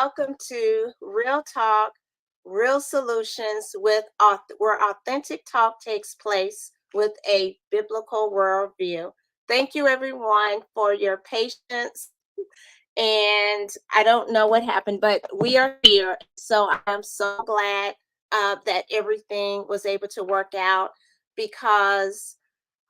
welcome to Real Talk, Real Solutions where authentic talk takes place with a biblical worldview. Thank you, everyone, for your patience. And I don't know what happened, but we are here. So I'm so glad that everything was able to work out because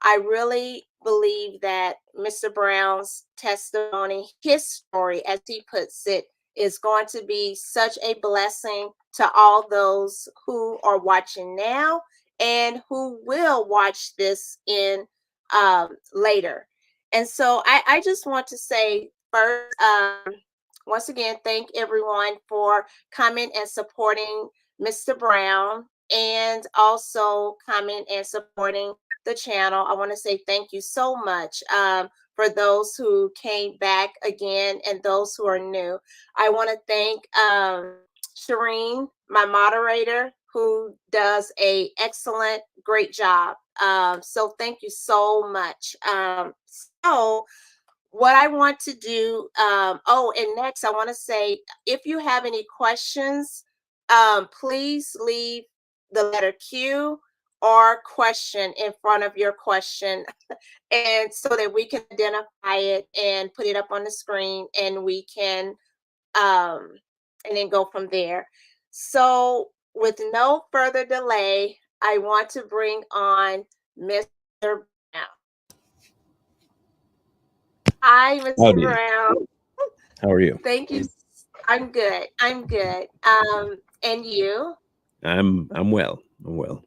I really believe that Mr. Brown's testimony, his story, as he puts it, is going to be such a blessing to all those who are watching now and who will watch this in later. And so I just want to say first, once again, thank everyone for coming and supporting Mr. Brown and also coming and supporting the channel. I want to say thank you so much for those who came back again and those who are new. I want to thank Shireen, my moderator, who does a excellent, great job. So thank you so much. So what I want to do, and next I want to say, if you have any questions, please leave the letter Q or question in front of your question, and so that we can identify it and put it up on the screen, and we can, and then go from there. So, with no further delay, I want to bring on Mr. Brown. Hi, Mr. Howdy. Brown. How are you? Thank you. I'm good. I'm good. And you? I'm well. I'm well.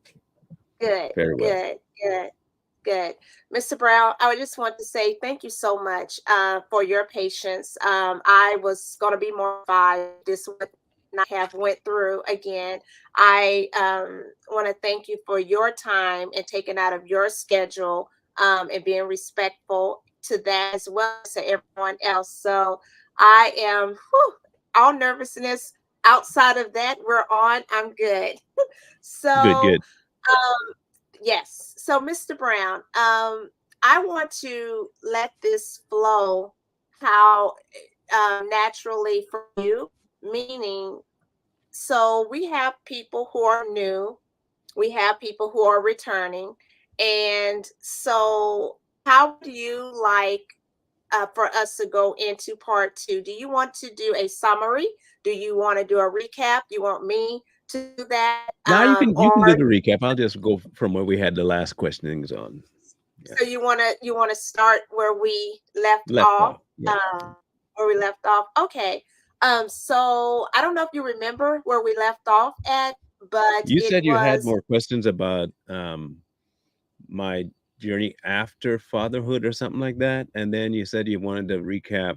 Good, Very well. good, good, good. Mr. Brown, I just want to say thank you so much for your patience. I was going to be mortified this would not have went through again. I want to thank you for your time and taking out of your schedule and being respectful to that as well as to everyone else. So I am all nervousness. Outside of that, we're on. I'm good. Good, So good. yes. So, Mr. Brown, I want to let this flow how naturally for you, meaning, so we have people who are new, we have people who are returning. And so, how do you like for us to go into part two? Do you want to do a summary? Do you want to do a recap? Do you want me to do that? Now you can do Or the recap. I'll just go from where we had the last questionings on. Yeah. so you wanna start where we left Left off? off. Yeah. Uh, where we left off. Okay. So I don't know if you remember where we left off at, but You it said you had was more questions about my journey after fatherhood or something like that. And then you said you wanted to recap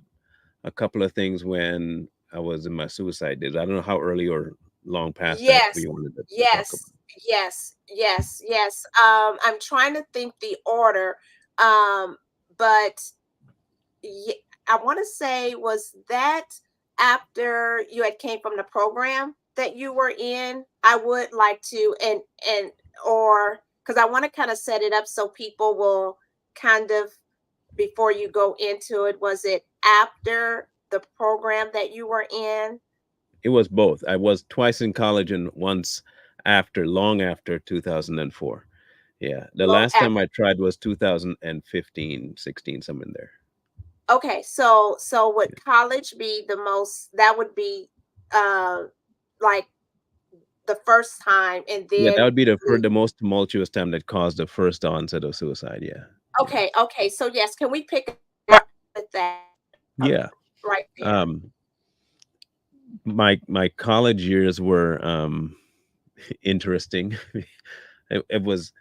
a couple of things when I was in my suicide days. I don't know how early or long past that yes, we wanted to talk about. yes, yes. I'm trying to think the order. But I want to say, was that after you had came from the program that you were in? I would like to, and or because I want to kind of set it up so people will kind of, before you go into it, was it after the program that you were in? It was both. I was twice in college and once after, long after 2004. Yeah. The Long last time I tried was 2015, 16, somewhere in there. Okay, so would college be the most, that would be uh like the first time, and Yeah, that then would be the most tumultuous time that caused the first onset of suicide. Yeah. Yeah. okay, so yes, can we pick up with that Yeah. right there? Um my college years were interesting. It was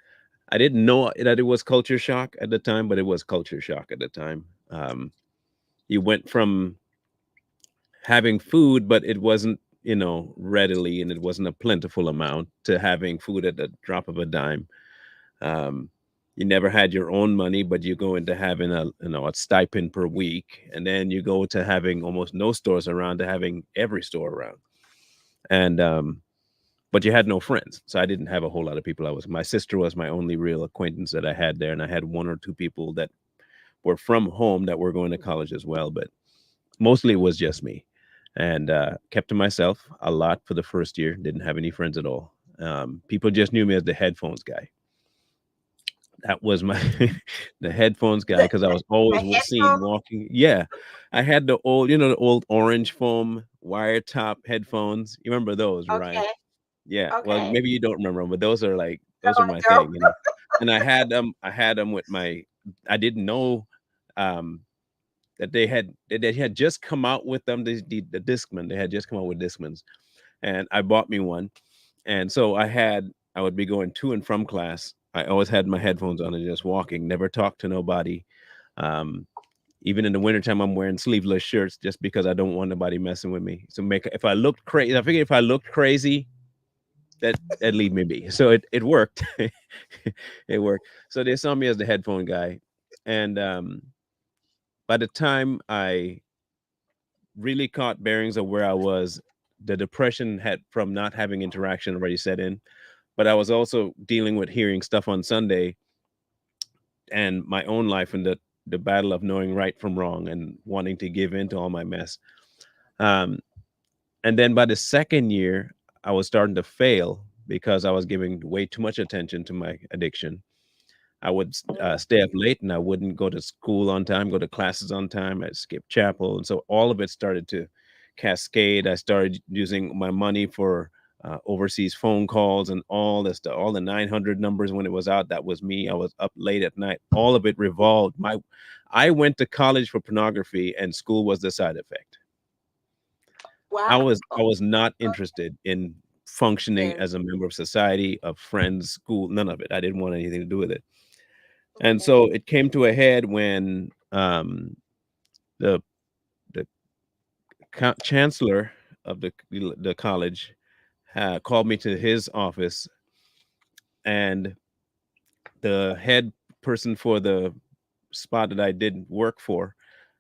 I didn't know that it was culture shock at the time, but it was culture shock at the time. You went from having food, but it wasn't, readily, and it wasn't a plentiful amount, to having food at the drop of a dime. Um, you never had your own money, but you go into having a stipend per week, and then you go to having almost no stores around to having every store around. And but you had no friends, so I didn't have a whole lot of people. My sister was my only real acquaintance that I had there, and I had one or two people that were from home that were going to college as well, but mostly it was just me. and kept to myself a lot for the first year. Didn't have any friends at all. People just knew me as the headphones guy. That was my the headphones guy The, because I was always seen headphone? walking. Yeah, I had the old, the old orange foam wire top headphones. You remember those, right? Okay. Yeah. Well, Okay. maybe you don't remember them, but No, those are I my don't. thing, And I had them. I had them with my. I didn't know um, that they had just come out with them. The Discman. They had just come out with Discmans, and I bought me one. And so I would be going to and from class. I always had my headphones on and just walking, never talked to nobody. Um, Even in the wintertime, I'm wearing sleeveless shirts just because I don't want nobody messing with me. So if I looked crazy, I figured if I looked crazy, that leave me be. So it worked. It worked. So they saw me as the headphone guy. And by the time I really caught bearings of where I was, the depression had from not having interaction already set in. But I was also dealing with hearing stuff on Sunday and my own life and the battle of knowing right from wrong and wanting to give in to all my mess. Um, and then by the second year, I was starting to fail because I was giving way too much attention to my addiction. I would stay up late and I wouldn't go to school on time, go to classes on time. I'd skip chapel. And so all of it started to cascade. I started using my money for overseas phone calls and all this stuff, all the 900 numbers when it was out. That was me. I was up late at night. All of it revolved. I went to college for pornography and school was the side effect. Wow. I was not interested in functioning Then, as a member of society, of friends, school, none of it. I didn't want anything to do with it. And okay. so it came to a head when the the chancellor of the college called me to his office, and the head person for the spot that I did work for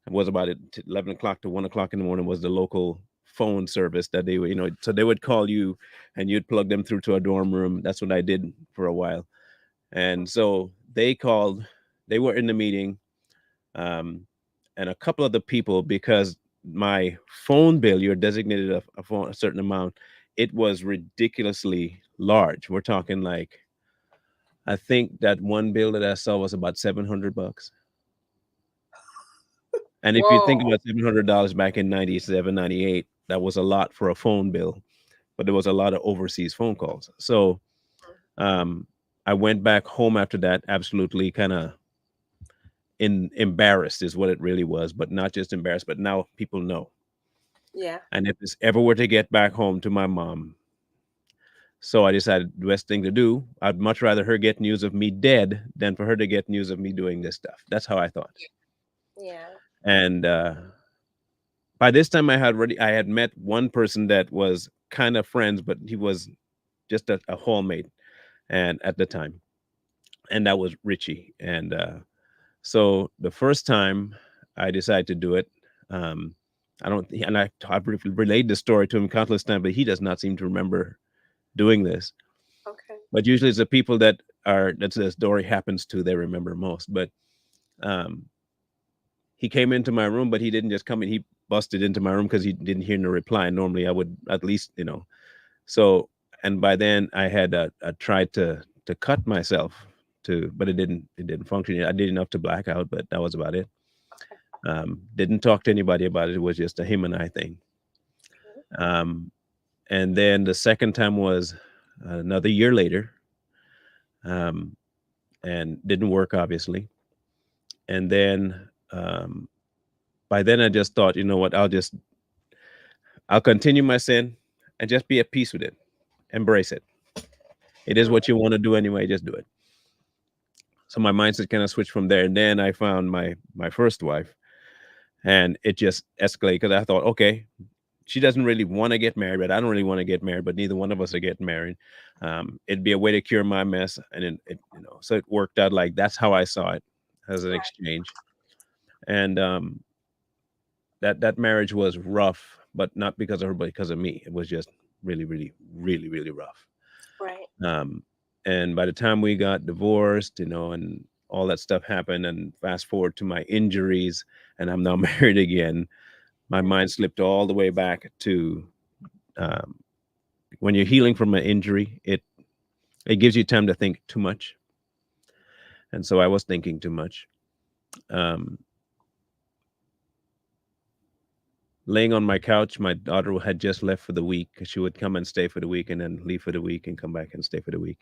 was about 11 o'clock to 1 o'clock in the morning was the local phone service that they would, so they would call you and you'd plug them through to a dorm room. That's what I did for a while. And so they called, they were in the meeting, um, and a couple of the people, because my phone bill, you're designated a certain amount, it was ridiculously large. We're talking like, I think that one bill that I saw was about $700. And if you think Whoa. about $700 back in 97, 98, that was a lot for a phone bill, but there was a lot of overseas phone calls. So um, I went back home after that, absolutely kind of embarrassed is what it really was, but not just embarrassed, but now people know. Yeah. And if this ever were to get back home to my mom, so I decided the best thing to do, I'd much rather her get news of me dead than for her to get news of me doing this stuff. That's how I thought. Yeah. And by this time I had met one person that was kind of friends, but he was just a hallmate and at the time. And that was Richie. And so the first time I decided to do it, um, I don't, and I've relayed the story to him countless times, but he does not seem to remember doing this. Okay. But usually it's the people that the story happens to, they remember most. But um, he came into my room, but he didn't just come in. He busted into my room because he didn't hear no reply. Normally, I would at least, So, and by then, I tried to cut myself but it didn't function. I did enough to black out, but that was about it. Didn't talk to anybody about it. It was just a him and I thing. Um, and then the second time was another year later, um, and didn't work obviously. And then um, by then I just thought, you know what, I'll continue my sin and just be at peace with it. Embrace it. It is Mm. what you want to do anyway, just do it. So my mindset kind of switched from there. And then I found my first wife, and it just escalated because I thought, okay, she doesn't really want to get married, but I don't really want to get married, but neither one of us are getting married. It'd be a way to cure my mess. And so it worked out like that's how I saw it, as an exchange. And that marriage was rough, but not because of her, but because of me. It was just really, really, really, really rough. Right. Um, and by the time we got divorced, and all that stuff happened, and fast forward to my injuries, and I'm now married again. my mind slipped all the way back to um, when you're healing from an injury. It gives you time to think too much, and so I was thinking too much. Um, Laying on my couch, my daughter had just left for the week. She would come and stay for the week, and then leave for the week, and come back and stay for the week.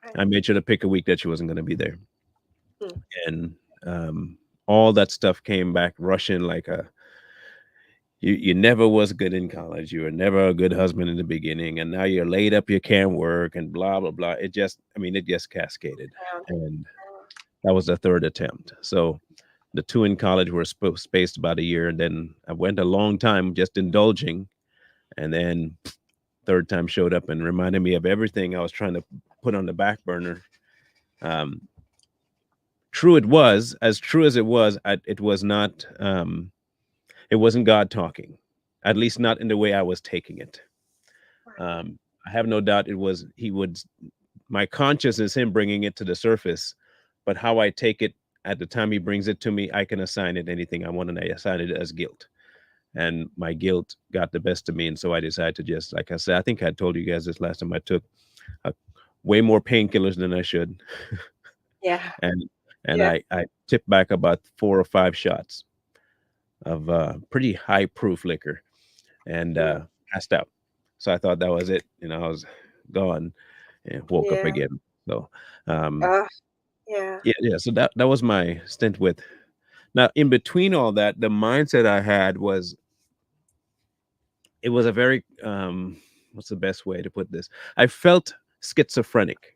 Right. I made sure to pick a week that she wasn't going to be there, Mm. and um, all that stuff came back rushing like a you never was good in college. You were never a good husband in the beginning, and now you're laid up. You can't work, and blah blah blah. It just cascaded, Found and that was the third attempt. So the two in college were spaced about a year, and then I went a long time just indulging, and then third time showed up and reminded me of everything I was trying to put on the back burner. Um, True it was, as true as it was, it was not. It wasn't God talking, at least not in the way I was taking it. right. I have no doubt it was he would. My conscience is him bringing it to the surface, but how I take it at the time he brings it to me, I can assign it anything I want, and I assign it as guilt. And my guilt got the best of me, and so I decided to just, like I said, I think I told you guys this last time. I took uh, way more painkillers than I should, Yeah. and Yeah. I tipped back about 4 or 5 shots of pretty high proof liquor, and Mm. passed out. So I thought that was it. I was gone, and woke up Yeah. again. So um, Uh, yeah. yeah, yeah. So that was my stint with. Now, in between all that, the mindset I had was, it was a very what's the best way to put this? I felt schizophrenic.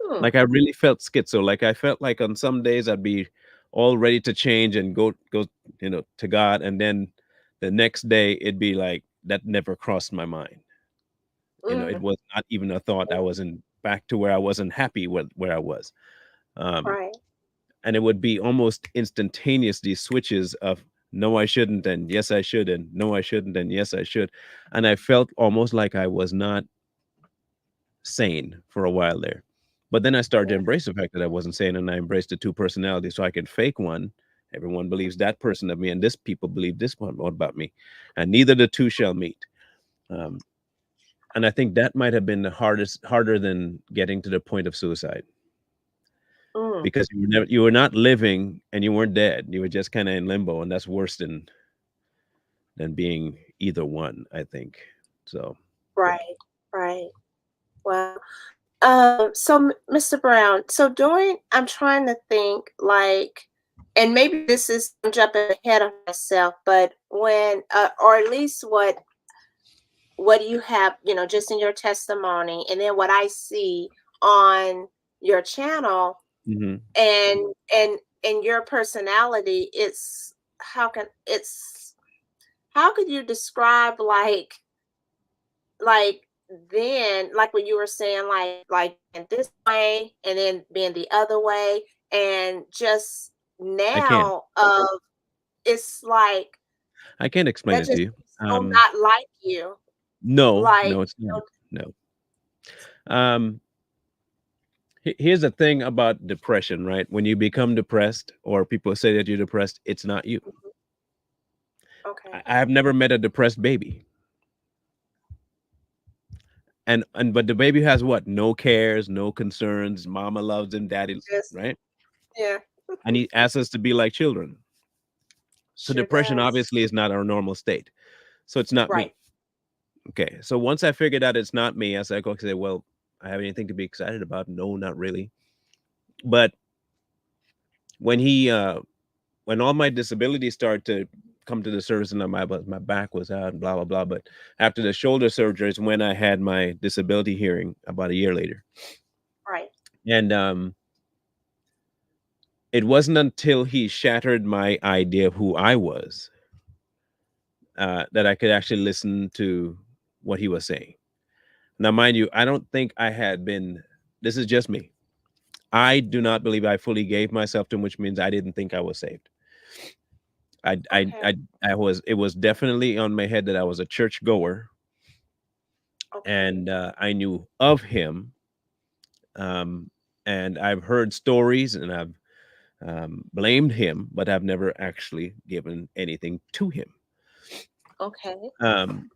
Hmm. Like I really felt schizo. Like I felt like on some days I'd be all ready to change and go to God, and then the next day it'd be like that never crossed my mind. It Mm. was not even a thought. I wasn't back to where I wasn't happy with where I was. Um, Right. and it would be almost instantaneous, these switches of no I shouldn't, and yes I should, and no I shouldn't, and yes I should. And I felt almost like I was not sane for a while there. But then I started to Yeah. embrace the fact that I wasn't sane, and I embraced the two personalities. So I could fake one. Everyone believes that person of me, and this people believe this one about me, and neither the two shall meet. um, and I think that might have been harder than getting to the point of suicide, Mm. because you were not living and you weren't dead. You were just kind of in limbo, and that's worse than being either one, I think. So Right. Right. Wow. So Mr. Brown, so during, I'm trying to think like, and maybe this is, I'm jumping ahead of myself, but when, or at least what you have, just in your testimony, and then what I see on your channel, mhm. and your personality, it's how could you describe like then, like what you were saying, like in this way and then being the other way, and just I can't. now it's like I can't explain that it to just you. seems so not like you. No, Like, no, it's not. No. Um, Here's the thing about depression, right? When you become depressed, or people say that you're depressed, it's not you. mhm, okay, I have never met a depressed baby. And but the baby has what? No cares, no concerns. Mama loves him, daddy, just right? yeah, And he asks us to be like children. So sure depression does. obviously is not our normal state. So it's not Right. me. Okay. So once I figured out it's not me, I said, okay, well, I have anything to be excited about? No, not really. But when he when all my disabilities started to come to the surface, and my back was out and blah blah blah. But after the shoulder surgery is when I had my disability hearing about a year later. Right. And it wasn't until he shattered my idea of who I was that I could actually listen to what he was saying. Now, mind you, I don't think I had been. This is just me. I do not believe I fully gave myself to him, which means I didn't think I was saved. I I Okay. I I was. It was definitely on my head that I was a church goer, Okay. and I knew of him. Um, and I've heard stories, and I've blamed him, but I've never actually given anything to him. Okay. Um,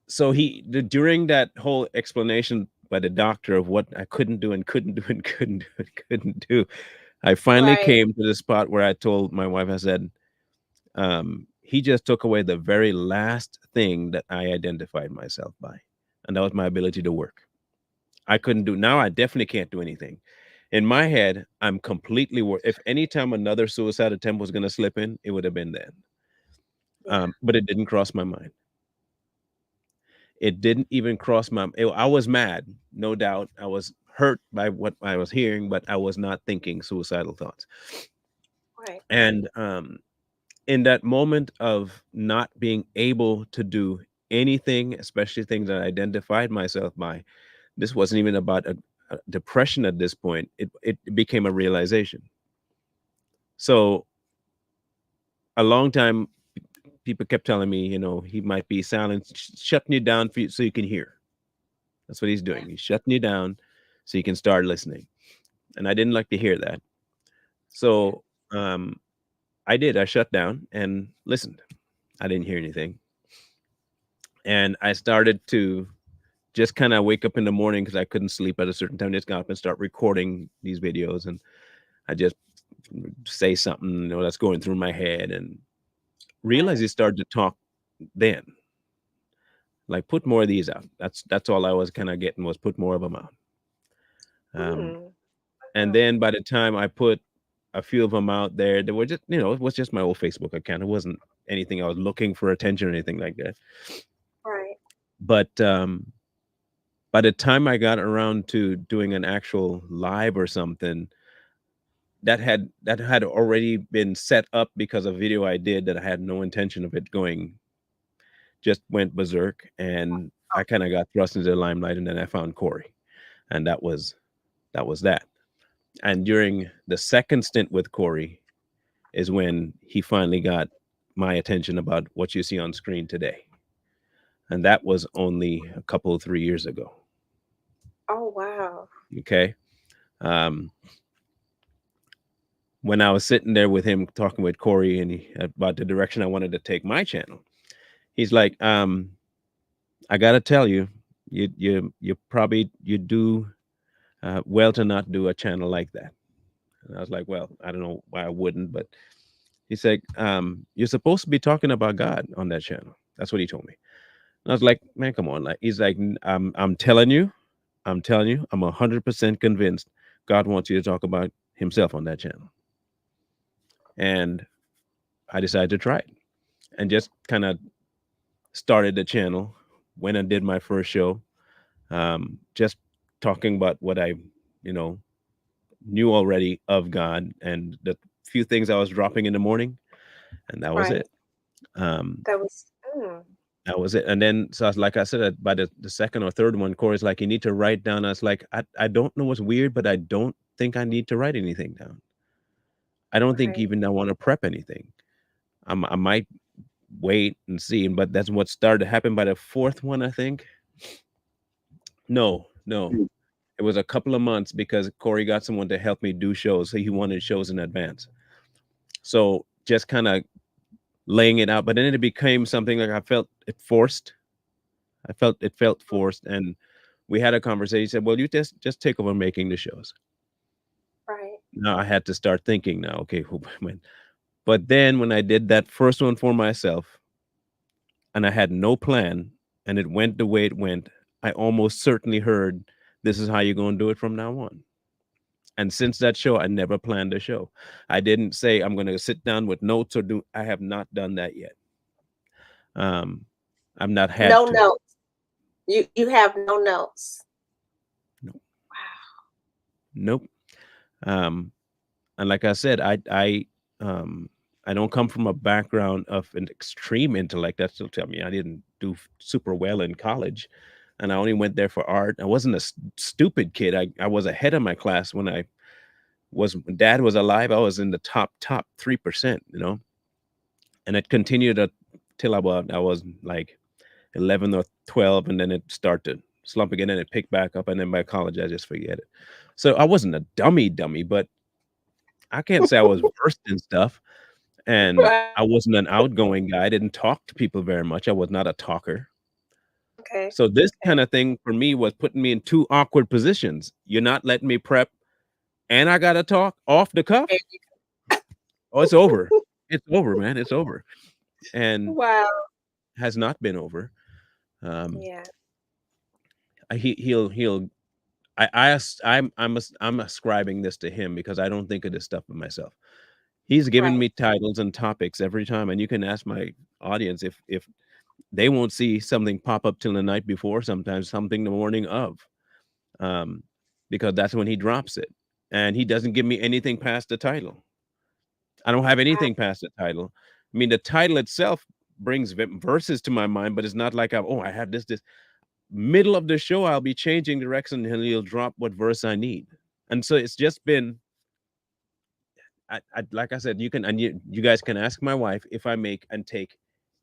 so during that whole explanation by the doctor of what I couldn't do and couldn't do and couldn't do and couldn't do, I finally Right. came to the spot where I told my wife, I said, he just took away the very last thing that I identified myself by, and that was my ability to work. I couldn't do now. I definitely can't do anything. In my head, I'm completely if any time another suicide attempt was going to slip in, it would have been then. Yeah. But it didn't cross my mind. It didn't even cross my. I was mad, no doubt. I was hurt by what I was hearing, but I was not thinking suicidal thoughts. Right. And in that moment of not being able to do anything, especially things that I identified myself by, this wasn't even about a depression at this point. It became a realization. So a long time, people kept telling me, he might be silent, shutting you down for you, so you can hear. That's what he's Yeah. doing. He's shutting you down so you can start listening. And I didn't like to hear that. Yeah. So I did. I shut down and listened. I didn't hear anything. And I started to just kind of wake up in the morning because I couldn't sleep at a certain time. Just got up and start recording these videos. And I just say something, that's going through my head, and realize Right. he started to talk then. Like, put more of these out. That's all I was kind of getting, was put more of them out. Mm. And Wow. then by the time I put a few of them out there, they were just, it was just my old Facebook account. It wasn't anything I was looking for attention or anything like that. Right. But by the time I got around to doing an actual live or something, that had already been set up because of a video I did that I had no intention of it going, just went berserk, and I kind of got thrust into the limelight, and then I found Corey, and that was that. And during the second stint with Corey is when he finally got my attention about what you see on screen today, and that was only a couple 3 years ago. Oh, wow. Okay. um when I was sitting there with him talking with Corey and about the direction I wanted to take my channel, he's like, I gotta tell you, you probably you do well to not do a channel like that. And I was like, well, I don't know why I wouldn't, but he said, you're supposed to be talking about God on that channel. That's what he told me. And I was like, man, come on. Like, he's like, I'm telling you, I'm 100% convinced God wants you to talk about himself on that channel. And I decided to try it and just kind of started the channel, went and did my first show, just talking about what I, you know, knew already of God and the few things I was dropping in the morning, and that was Right. it. Um, That was. Mm. that was it. And then, so I was, like I said, by the second or third one, Corey's like, you need to write down. I was like, I don't know what's weird, but I don't think I need to write anything down. I don't think Right. even I want to prep anything. I might wait and see, but that's what started to happen by the fourth one, I think. No, it was a couple of months because Corey got someone to help me do shows. So he wanted shows in advance. So just kind of laying it out, but then it became something like I felt it forced. It felt forced, and we had a conversation. He said, "Well, you just take over making the shows." Right. Now I had to start thinking. Now, okay, when? But then when I did that first one for myself, and I had no plan, and it went the way it went, I almost certainly heard, "This is how you're going to do it from now on." And since that show, I never planned a show. I didn't say I'm going to sit down with notes or do. I have not done that yet. Um, I've not had No to. notes. You have no notes. No, Wow. nope. Um, and like I said, um, I don't come from a background of an extreme intellect. That's still tell me I didn't do super well in college, and I only went there for art. I wasn't a stupid kid. I was ahead of my class when when Dad was alive. I was in the top 3%. And it continued till I was like 11 or 12, and then it started to slump again, and it picked back up, and then by college I just forget it. So I wasn't a dummy, but I can't say I was versed in stuff, and Right. I wasn't an outgoing guy. I didn't talk to people very much. I was not a talker. Okay. So this kind Okay. of thing for me was putting me in two awkward positions. You're not letting me prep, and I gotta talk off the There cuff. you Oh, it's over. It's over, man. It's over, go. and Wow. has not been over. Um, Yeah. he'll. I'm ascribing this to him because I don't think of this stuff of myself. He's given Right. me titles and topics every time, and you can ask my audience if they won't see something pop up till the night before, sometimes something the morning of, um, because that's when he drops it, and he doesn't give me anything past the title. I don't have Wow. anything past the title. I mean, the title itself brings verses to my mind, but it's not like I have this. Middle of the show, I'll be changing direction, and he'll drop what verse I need, and so it's just been. Like I said, you can and you guys can ask my wife if I make and take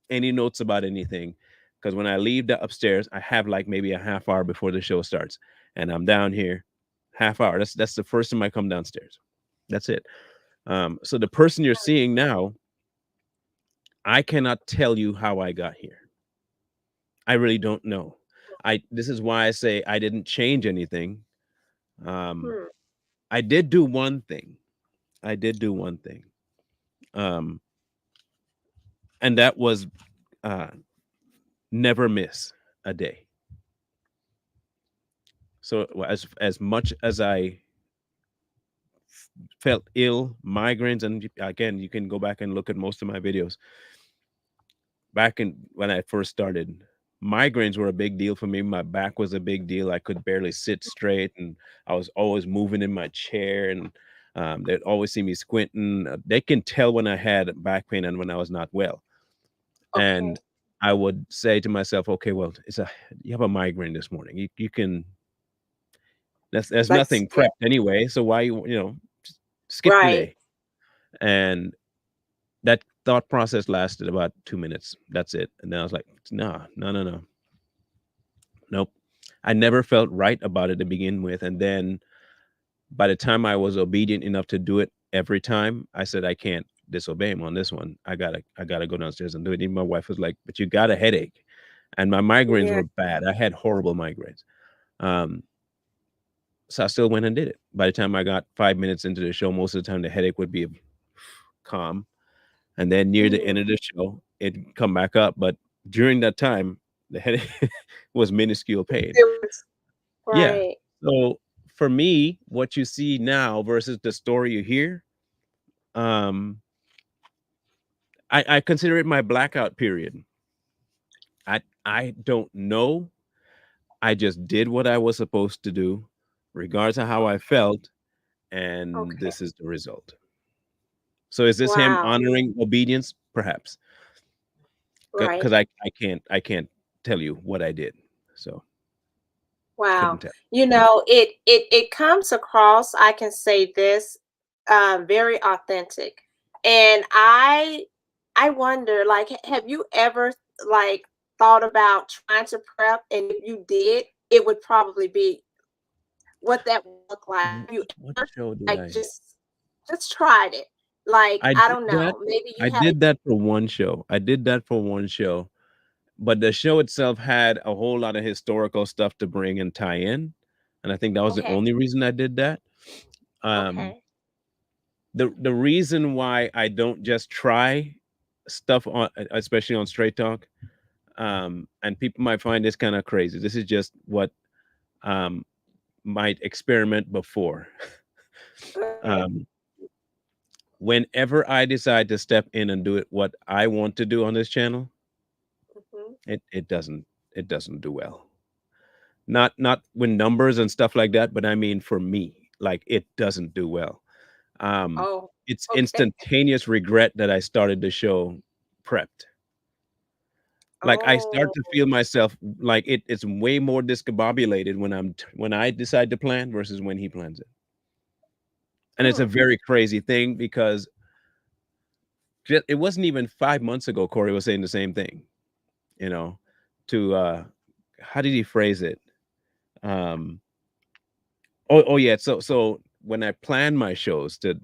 any notes about anything, because when I leave the upstairs, I have like maybe a half hour before the show starts, and I'm down here, half hour. That's the first time I come downstairs. That's it. So the person you're seeing now, I cannot tell you how I got here. I really don't know. I This is why I say I didn't change anything. Um, Hmm. I did do one thing. I did do one thing. Um, and that was uh, never miss a day. So as much as I felt ill, migraines, and again, you can go back and look at most of my videos. Back in when I first started, migraines were a big deal for me. My back was a big deal. I could barely sit straight, and I was always moving in my chair, and they'd always see me squinting. They can tell when I had back pain and when I was not well. Okay. And I would say to myself, "Okay, well, you have a migraine this morning. You can there's Let's, nothing yeah. prepped anyway, so why just skip the Right. day." And that thought process lasted about 2 minutes. That's it. And then I was like, "No, no, no, no. Nope." I never felt right about it to begin with, and then by the time I was obedient enough to do it every time, I said, "I can't disobey him on this one. I gotta go downstairs and do it." Even my wife was like, "But you got a headache." And my migraines Yeah. were bad. I had horrible migraines. Um, so I still went and did it. By the time I got 5 minutes into the show, most of the time the headache would be calm. And then near the Hmm. end of the show, it'd come back up, but during that time, the headache was minuscule pain. It was Yeah. right. So, for me, what you see now versus the story you hear, um, I consider it my blackout period. I don't know. I just did what I was supposed to do, regardless of how I felt, and Okay. this is the result. So is this him Wow. honoring obedience? Perhaps, Right. because I can't tell you what I did, so couldn't Wow. tell. It comes across, I can say this, very authentic. And I wonder, like, have you ever like thought about trying to prep? And if you did, it would probably be what that would look like. Have you What ever show did like I? just tried it? Like, I I did don't that. know, maybe you I had a did that for one show. I did that for one show, but the show itself had a whole lot of historical stuff to bring and tie in, and I think that was the okay, only reason I did that. Um, okay, the reason why I don't just try stuff on, especially on Straight Talk, and people might find this kind of crazy. This is just what um might experiment before. okay. Um, Whenever I decide to step in and do it what I want to do on this channel, Mhm. it doesn't do well. Not with numbers and stuff like that, but I mean for me, like it doesn't do well. Um, Oh, it's okay. instantaneous regret that I started the show prepped. Like I start Oh, to feel myself like it's way more discombobulated when I decide to plan versus when he plans it. And it's a hmm. very crazy thing because it wasn't even 5 months ago Corey was saying the same thing, you know, to how did he phrase it? Um, oh yeah, so when I plan my shows to,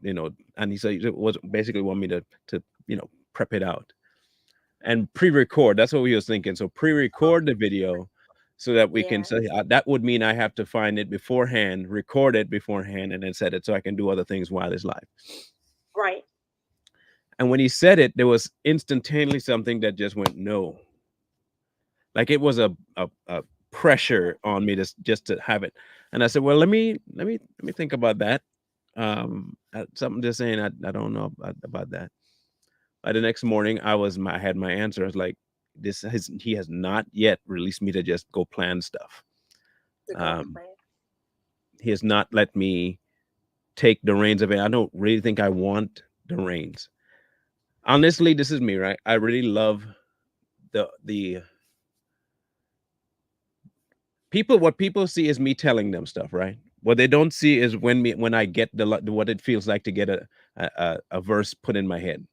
and he said it was basically want me to prep it out and pre-record. That's what we was thinking. So pre-record the video so that we can Yeah. say that would mean I have to find it beforehand, record it beforehand, and then set it so I can do other things while it's live. Right. And when he said it, there was instantaneously something that just went no. Like it was a pressure on me to just to have it. And I said, well, let me think about that. Something just saying I don't know about that. By the next morning, I had my answer. I was like, he has not yet released me to just go plan stuff. To go Um, plan. he has not let me take the reins of it. I don't really think I want the reins. Honestly, this is me, right? I really love the people. What people see is me telling them stuff, right? What they don't see is when I get what it feels like to get a verse put in my head.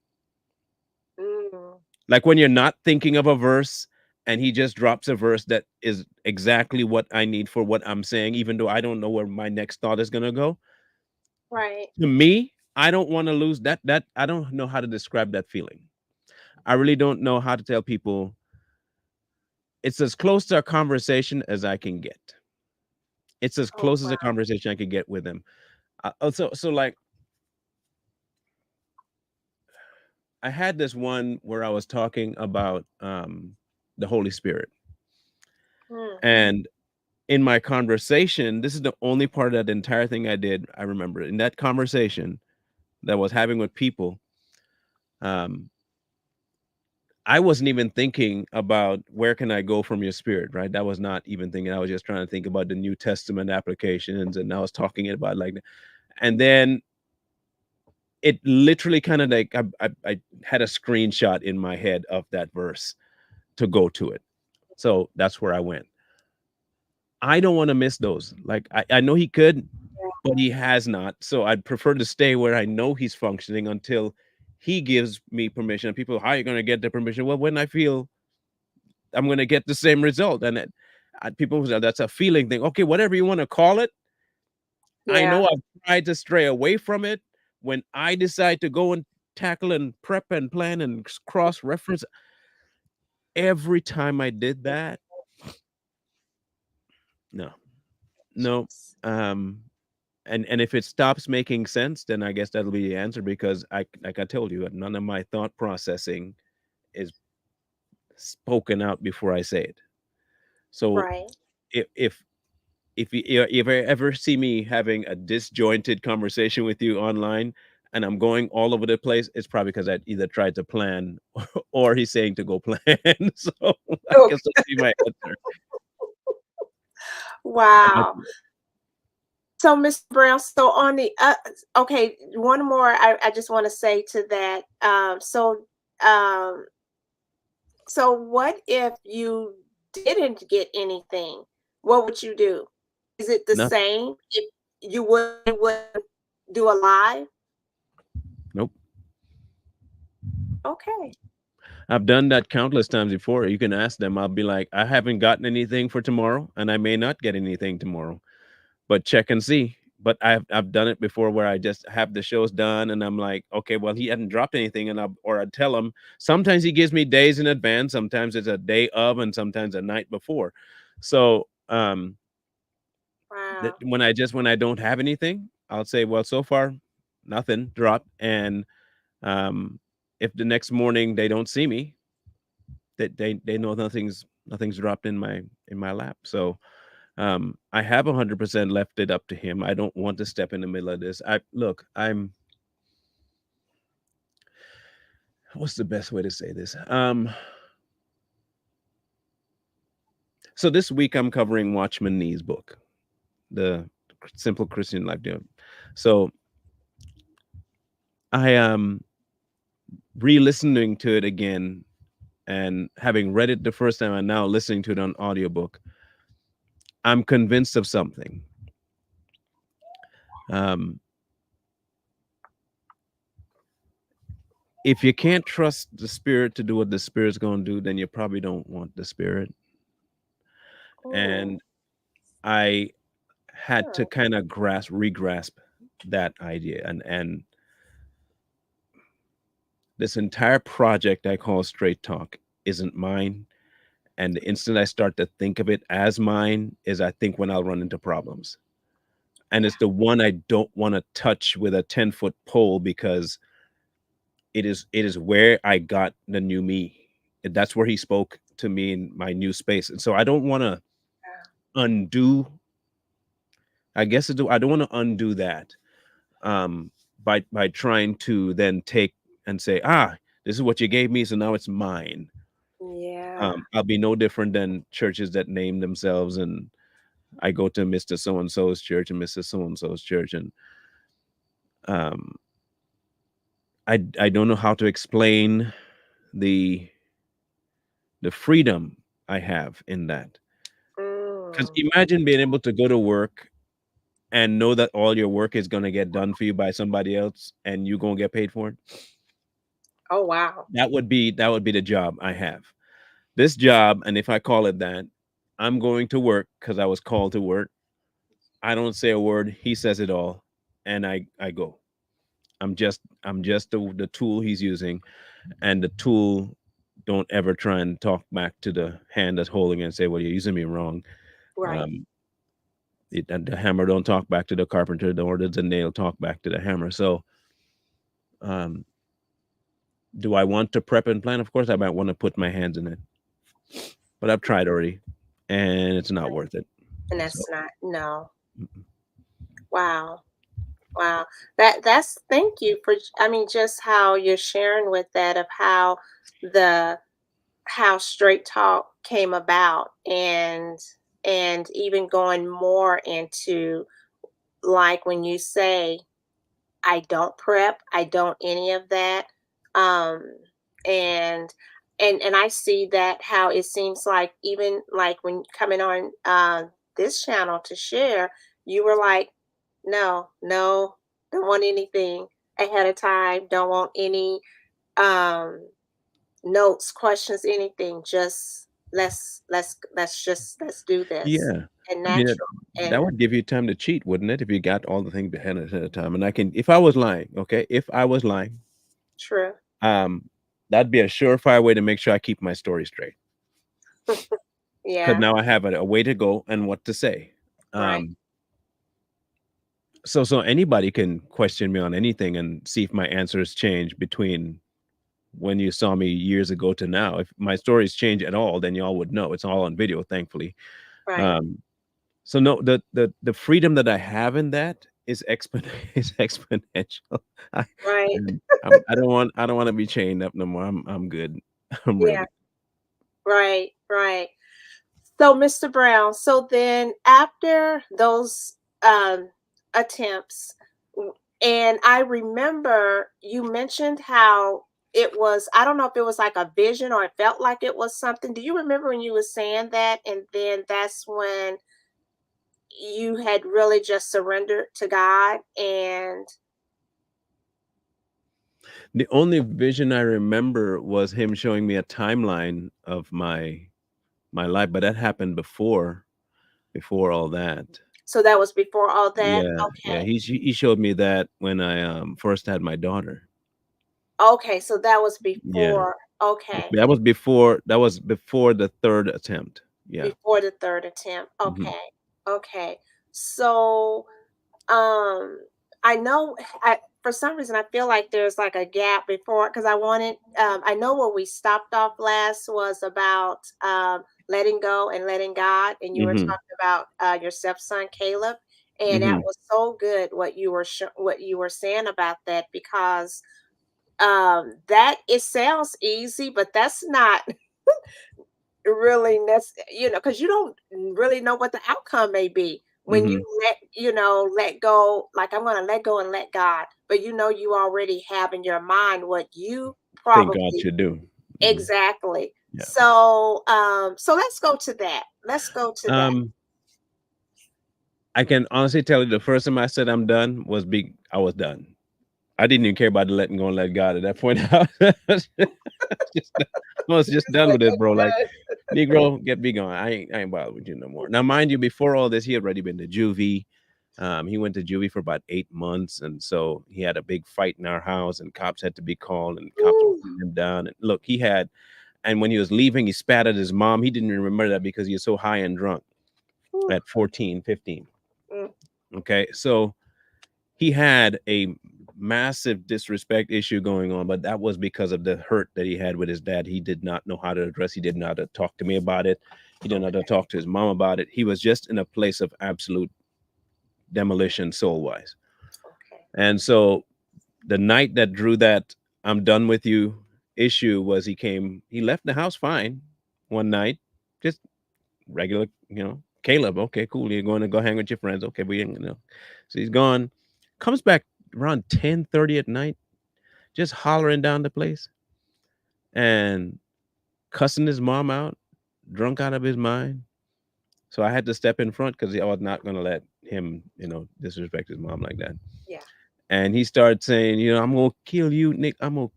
Mm. Like when you're not thinking of a verse and he just drops a verse that is exactly what I need for what I'm saying, even though I don't know where my next thought is gonna go. Right. To me, I don't want to lose that. I don't know how to describe that feeling. I really don't know how to tell people. It's as close to a conversation as I can get. It's as Oh, close as a wow. conversation I could get with him. So like I had this one where I was talking about the Holy Spirit. Mm. And in my conversation, this is the only part of that entire thing I did. I remember in that conversation that I was having with people, um, I wasn't even thinking about where can I go from your spirit, right? That was not even thinking. I was just trying to think about the New Testament applications, and I was talking about like, and then it literally kind of like I had a screenshot in my head of that verse to go to it. So that's where I went. I don't want to miss those. Like I know he could, but he has not. So I'd prefer to stay where I know he's functioning until he gives me permission. And people, how are you going to get the permission? Well, when I feel I'm going to get the same result, and people say that's a feeling thing. Okay, whatever you want to call it. I Yeah. know I've tried to stray away from it. When I decide to go and tackle and prep and plan and cross reference, every time I did that, no, no. Jeez. Um, and if it stops making sense, then I guess that'll be the answer because like I told you, none of my thought processing is spoken out before I say it. So Right. if if if you ever see me having a disjointed conversation with you online and I'm going all over the place, it's probably because I either tried to plan or he's saying to go plan. So I Okay. guess that'll be my answer. Wow. So, Mr. Brown, so on the okay, one more I just want to say to that. Um, so what if you didn't get anything? What would you do? Is it the Nothing. same if you would do a live? Nope. Okay. I've done that countless times before. You can ask them. I'll be like, I haven't gotten anything for tomorrow, and I may not get anything tomorrow, but check and see. But I've done it before where I just have the shows done, and I'm like, okay, well, he hadn't dropped anything, and I tell him. Sometimes he gives me days in advance. Sometimes it's a day of, and sometimes a night before. So that Wow. when I don't have anything, I'll say, well, so far nothing dropped, and um, if the next morning they don't see me, that they know nothing's dropped in my lap. So I have 100% left it up to him. I don't want to step in the middle of this. I look, I'm what's the best way to say this? So this week I'm covering Watchman Nee's book, the Simple Christian Life. So I am re-listening to it again and having read it the first time and now listening to it on audiobook. I'm convinced of something. Um, if you can't trust the spirit to do what the spirit's going to do, then you probably don't want the spirit. Oh, And I had to sure. kind of regrasp. that idea. And this entire project I call Straight Talk isn't mine. And the instant I start to think of it as mine is I think when I'll run into problems. And Yeah. it's the one I don't want to touch with a 10-foot pole because it is where I got the new me. That's where he spoke to me in my new space. And so I don't want to undo, I guess I don't want to undo that um by trying to then take and say, this is what you gave me, so now it's mine. Yeah. I'll be no different than churches that name themselves, and I go to Mr. So and so's church and Mrs. So and so's church, and um I don't know how to explain the freedom I have in that. Because Mm. imagine being able to go to work and know that all your work is going to get done for you by somebody else and you going to get paid for it. Oh, wow. That would be the job I have. This job, and if I call it that, I'm going to work because I was called to work. I don't say a word. He says it all, and I go. I'm just the tool he's using, and the tool don't ever try and talk back to the hand that's holding it and say, "Well, you're using me wrong." Right. Um, and the hammer don't talk back to the carpenter, nor does the nail talk back to the hammer. So, um, do I want to prep and plan? Of course, I might want to put my hands in it, but I've tried already, and it's not worth it. And So, that's not, no. mm-mm. Wow. Wow. That's, thank you for, I mean, just how you're sharing with that of the, how Straight Talk came about, and even going more into, like, when you say, I don't prep, I don't any of that. Um, and and I see that how it seems like, even like when coming on this channel to share, you were like, no, no, don't want anything ahead of time, don't want any um notes, questions, anything. Just let's do this, Yeah, and I mean, natural, that and would give you time to cheat, wouldn't it? If you got all the things ahead of time, and I can, if I was lying, okay, if I was lying, true. um, that'd be a surefire way to make sure I keep my story straight. Because Yeah, now I have a way to go and what to say. right. Um, so anybody can question me on anything and see if my answers change between when you saw me years ago to now. If my stories change at all, then y'all would know. It's all on video, thankfully. Right. Um, so no, the freedom that I have in that is is exponential. I, Right. and I don't want to be chained up no more. I'm good. I'm Yeah. ready. Right. Right. So, Mr. Brown, so then after those attempts, and I remember you mentioned how it was, I don't know if it was like a vision or it felt like it was something. Do you remember when you were saying that? And then that's when you had really just surrendered to God, and The only vision I remember was him showing me a timeline of my life, but that happened before all that. so that was before all that? Yeah, yeah. Okay. He showed me that when I first had my daughter. Okay, so that was Yeah, before. Okay. that was before the third attempt. Yeah. Before the 3rd attempt. Mhm. Okay. Okay. So, um, I know, I for some reason, I feel like there's like a gap before, because I know where we stopped off last was about, letting go and letting God, and you were Mhm. talking about, your stepson, Caleb, and that Mhm. was so good what you were saying about that, because, that it sounds easy, but that's not really because you don't really know what the outcome may be when you Mhm. let go. Like, I'm going to let go and let God, but you already have in your mind what you Think God probably, should do. Mhm. exactly. Yeah. So let's go to that. Let's go to that. Um, I can honestly tell you the first time I said I'm done I was done. I didn't even care about the letting go and let God at that point. just I was just Just done like, with it, I'm bro. Like, done. Negro, get be gone. I ain't bothered with you no more. Now, mind you, before all this, he had already been to juvie. He went to juvie for about 8 months, and so he had a big fight in our house, and cops had to be called, and cops were Ooh, putting him down. And look, he had, and when he was leaving, he spat at his mom. He didn't even remember that because he was so high and drunk ooh, at 14, 15. mm, Okay, so he had a massive disrespect issue going on, but that was because of the hurt that he had with his dad. He did not know how to address. He didn't know how to talk to me about it. He didn't know how to talk to his mom about it. He was just in a place of absolute demolition, soul wise. okay. And so the night that drew that "I'm done with you" issue was he left the house fine one night, just regular, Caleb. Okay, cool. You're going to go hang with your friends. Okay, we didn't know. So he's gone. Comes back around 10:30 at night, just hollering down the place and cussing his mom out, drunk out of his mind. So I had to step in front because I was not going to let him, disrespect his mom like that. Yeah. And he started saying, "I'm gonna kill you, Nick. I'm gonna."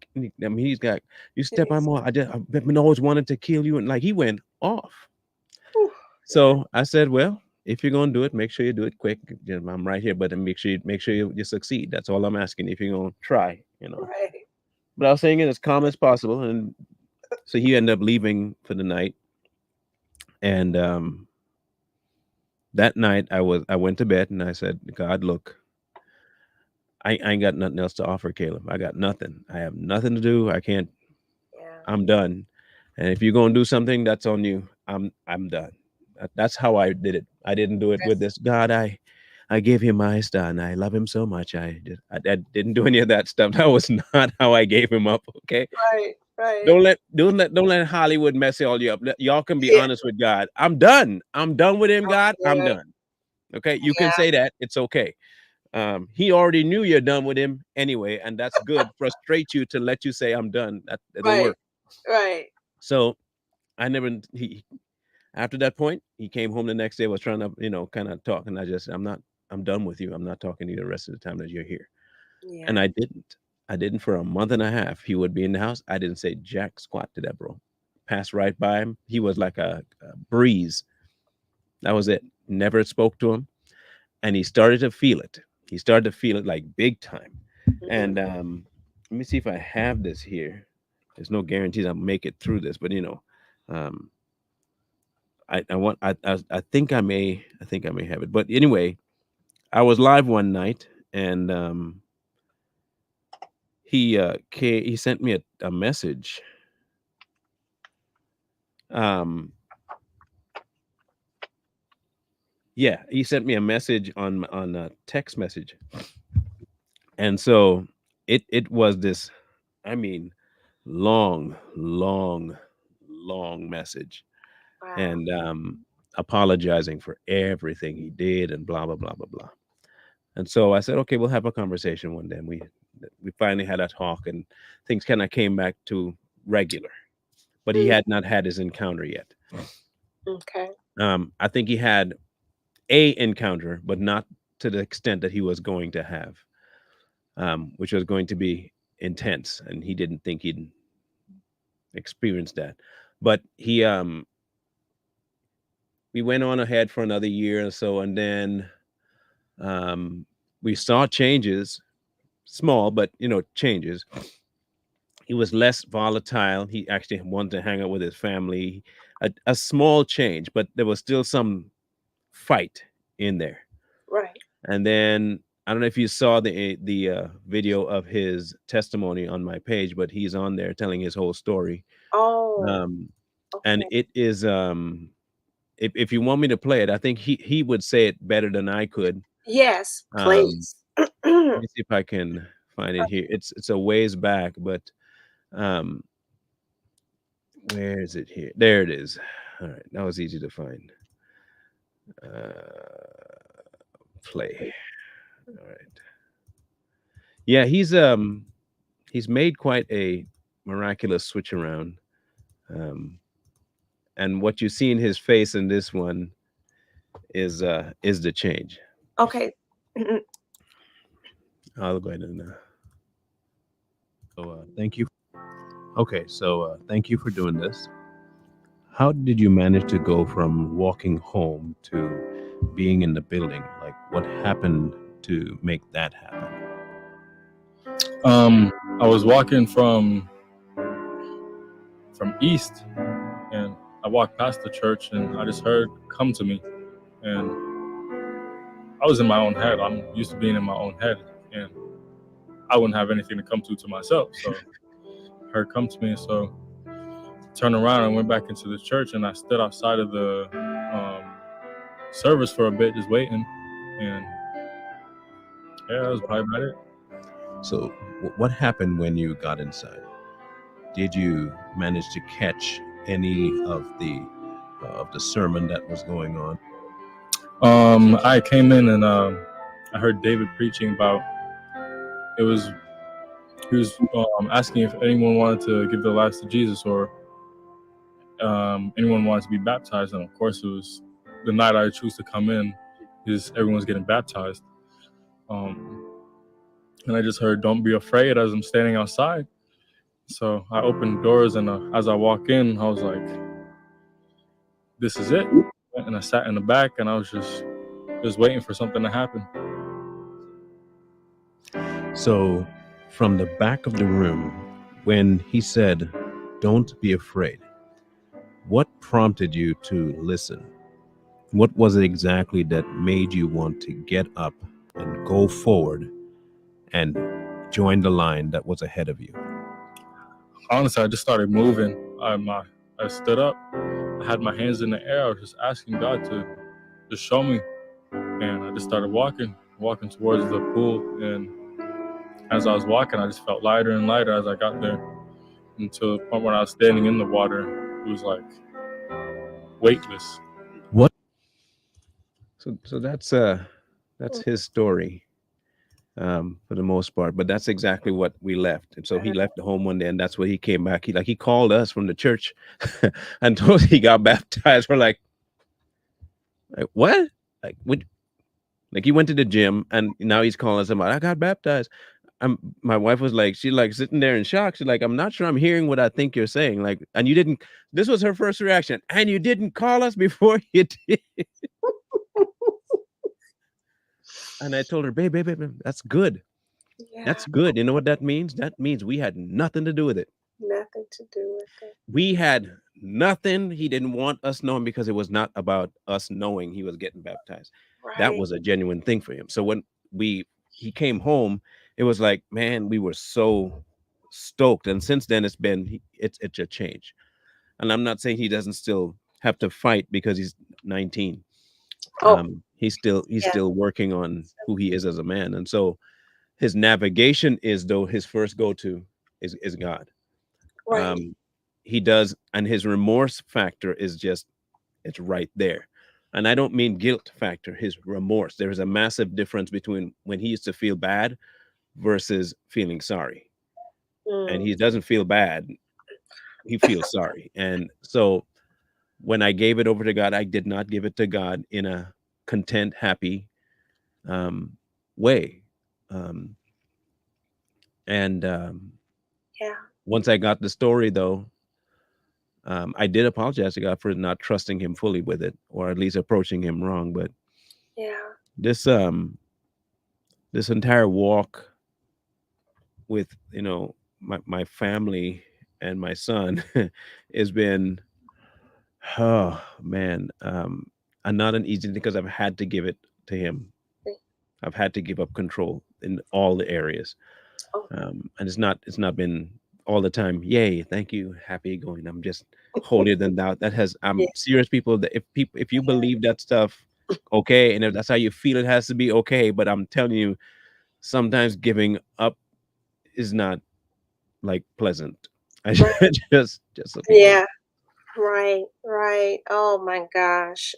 I mean, he's got you step. Jeez. I've been always wanted to kill you, and like he went off. Ooh, yeah. So I said, "Well, if you're gonna do it, make sure you do it quick. I'm right here, but then make sure you succeed. That's all." I'm asking. If you're gonna try. Right. But I was saying it as calm as possible, and so he ended up leaving for the night. And that night, I went to bed and I said, "God, look, I ain't got nothing else to offer, Caleb. I got nothing. I have nothing to do. I can't. Yeah. I'm done. And if you're gonna do something, that's on you. I'm done." That's how I did it. I didn't do it with That's this God. I gave him my son. I love him so much. I didn't do any of that stuff. That was not how I gave him up. Okay. right. Right. Don't let Hollywood mess all you up. Y'all can be Yeah. honest with God. I'm done. I'm done with him, God. I'm Good. done. Okay. You can Yeah. say that. It's okay. He already knew you're done with him anyway, and that's good. Frustrate you to let you say I'm done. That it'll Right. work. Right. So I never he after that point, he came home the next day, was trying to, kind of talk, and I just I'm done with you. I'm not talking to you the rest of the time that you're here. And Yeah. I didn't. I didn't for a month and a half. He would be in the house. I didn't say jack squat to that bro. Passed right by him. He was like a breeze. That was it. Never spoke to him. And he started to feel it. He started to feel it like big time. Mhm. And let me see if I have this here. There's no guarantees I'll make it through this, but um, I think I may have it. But anyway, I was live one night, and he sent me a message. Um, yeah, he sent me a message on a text message, and so it was this. I mean, long, long, long message, Wow. and apologizing for everything he did, and blah blah blah blah blah. And so I said, okay, we'll have a conversation one day. And we finally had a talk, and things kind of came back to regular. But he Mm, had not had his encounter yet. okay. I think he had a encounter, but not to the extent that he was going to have, which was going to be intense, and he didn't think he'd experience that. But we went on ahead for another year or so, and then um, we saw changes, small, but changes. He was less volatile. He actually wanted to hang out with his family. A small change, but there was still some fight in there. Right. And then I don't know if you saw the video of his testimony on my page, but he's on there telling his whole story. Oh, Um, and okay. it is if you want me to play it, I think he would say it better than I could. Yes, Um, please. let me see if I can find it here. It's a ways back, but um, where is it here? There it is. All right, that was easy to find. Play. All right. Yeah, he's made quite a miraculous switch around. Um, and what you see in his face in this one is the change. Okay. I'll go ahead and so thank you. Okay, so thank you for doing this. How did you manage to go from walking home to being in the building? Like, what happened to make that happen? I was walking from east, and I walked past the church, and I just heard "Come to me," and I was in my own head. I'm used to being in my own head, and I wouldn't have anything to come to myself. So I heard "Come to me," so I turned around and went back into the church, and I stood outside of the service for a bit, just waiting, and yeah, that was probably about it. So, what happened when you got inside? Did you manage to catch any of the sermon that was going on? I came in and I heard David preaching about he was asking if anyone wanted to give their lives to Jesus, or anyone wanted to be baptized, and of course it was the night I choose to come in is everyone's getting baptized. And I just heard "Don't be afraid" as I'm standing outside. So I opened doors, and as I walk in, I was like, this is it. And I sat in the back, and I was just waiting for something to happen. So, from the back of the room, when he said, "Don't be afraid," what prompted you to listen? What was it exactly that made you want to get up and go forward and join the line that was ahead of you? Honestly, I just started moving. I stood up. I had my hands in the air. I was just asking God to just show me. And I just started walking towards the pool. And as I was walking, I just felt lighter and lighter as I got there. Until the point where I was standing in the water, it was like weightless. What? So that's his story, for the most part. But that's exactly what we left. And so he left the home one day, and that's where he came back. He called us from the church and told us he got baptized. We're like what? What? Like he went to the gym, and now he's calling us about I got baptized. My wife was like, she's like sitting there in shock. She's like, I'm not sure I'm hearing what I think you're saying. Like, and you didn't. This was her first reaction, and you didn't call us before you did. And I told her, babe, that's good. Yeah, That's good. You know what that means? That means we had nothing to do with it. nothing to do with it. We had nothing. He didn't want us knowing because it was not about us knowing he was getting baptized. That Right. was a genuine thing for him. So when he came home, it was like, man, we were so stoked. And since then, it's a change. And I'm not saying he doesn't still have to fight because he's 19. Oh, He's yeah. still working on who he is as a man. And so his navigation is, though, his first go-to is God. Right. He does, and his remorse factor is just, it's right there. And I don't mean guilt factor, his remorse. There is a massive difference between when he used to feel bad versus feeling sorry. And Mm. he doesn't feel bad, he feels sorry. And so when I gave it over to God, I did not give it to God in a content, happy way. Um, and Yeah. once I got the story, though, I did apologize to God for not trusting him fully with it, or at least approaching him wrong. But Yeah. this this entire walk with my family and my son has been, oh man, and not an easy thing because I've had to give it to him. Mm. I've had to give up control in all the areas, Oh, and it's not been all the time. Yay, thank you, happy going. I'm just holier than thou. That has yeah. I'm serious, people. That if you believe that stuff, okay, and if that's how you feel, it has to be okay. But I'm telling you, sometimes giving up is not like pleasant. I Right. just so people know. Yeah. Right. Right. Oh my gosh.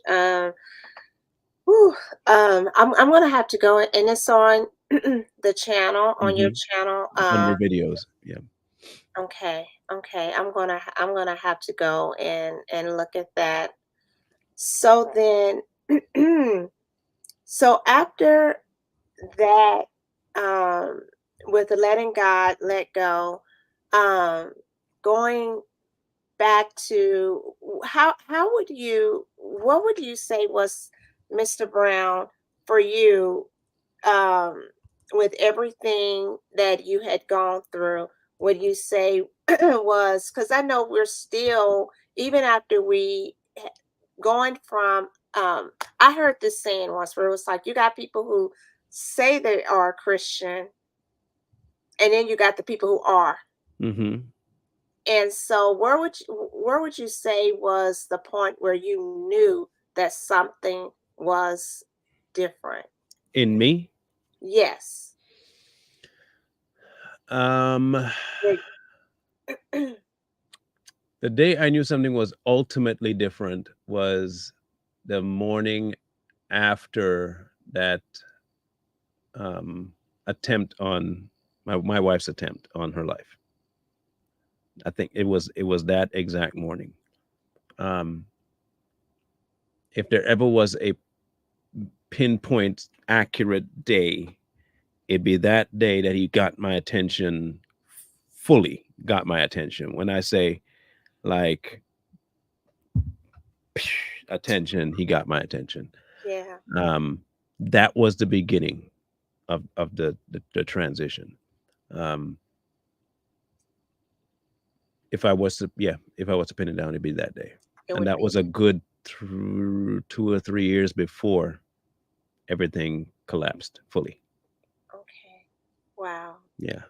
Whew, I'm gonna have to go, and it's on the channel, on your Mhm. channel. Under videos, yeah. Okay, okay. I'm gonna have to go and look at that. So then, so after that, um, with the letting God let go, um, going back to how would you what would you say was Mr. Brown, for you, um, with everything that you had gone through, would you say was, because I know we're still, even after going from, I heard this saying once where it was like, you got people who say they are Christian, and then you got the people who are. Hmm. And so where would you say was the point where you knew that something was different? In me, Yes. um, Where the day I knew something was ultimately different was the morning after that um, attempt on my wife's attempt on her life. I think it was that exact morning. Um, if there ever was a pinpoint accurate day, it'd be that day that he got my attention, fully got my attention. When I say like attention, he got my attention. yeah. Um, that was the beginning of the transition. Um, if I was to pin it down, it'd be that day, It and would that be was a good 2 or 3 years before everything collapsed fully. okay. Wow. Yeah.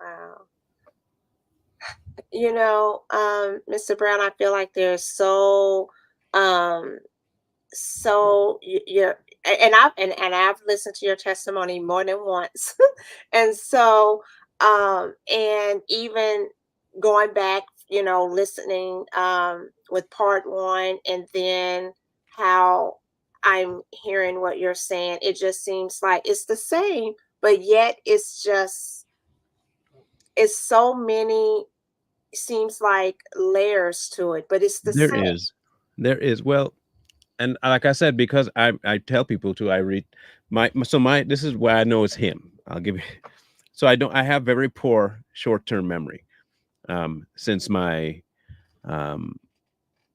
Wow. Mr. Brown, I feel like there's um you're and I've listened to your testimony more than once. And so and even going back, listening with part one, and then how I'm hearing what you're saying, it just seems like it's the same, but yet it's so many, seems like layers to it, but it's the There same. is. There is. Well, and like I said, because I tell people to, I read my this is why I know it's him. I'll give you so I have very poor short-term memory since my um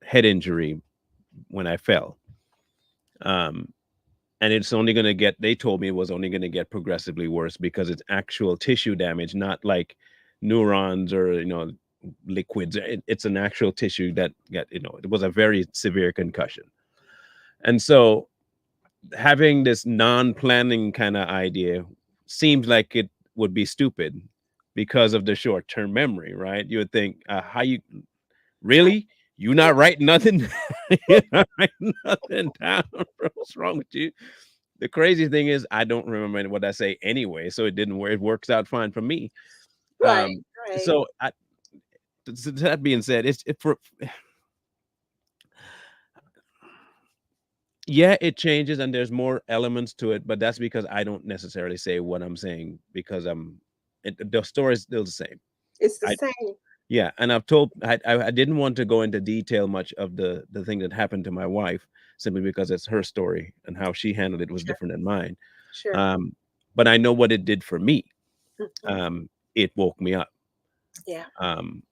head injury when I fell. Um and it's only going to get, they told me it was only going to get progressively worse because it's actual tissue damage, not like neurons or liquids. It's an actual tissue that got, it was a very severe concussion. And so having this non-planning kind of idea seems like it would be stupid because of the short-term memory, right? You would think, how you really, you Yeah. not writing nothing, you're not writing nothing down, bro. What's wrong with you? The crazy thing is I don't remember what I say anyway, so it didn't work. It works out fine for me. Right, um right. so I, that being said, it for yeah, it changes and there's more elements to it, but that's because I don't necessarily say what I'm saying because the story is still the same. It's the I same. Yeah, and I've told I didn't want to go into detail much of the thing that happened to my wife simply because it's her story and how she handled it was Sure, different than mine. sure. Um, but I know what it did for me. Mhm. It woke me up. Yeah. Um,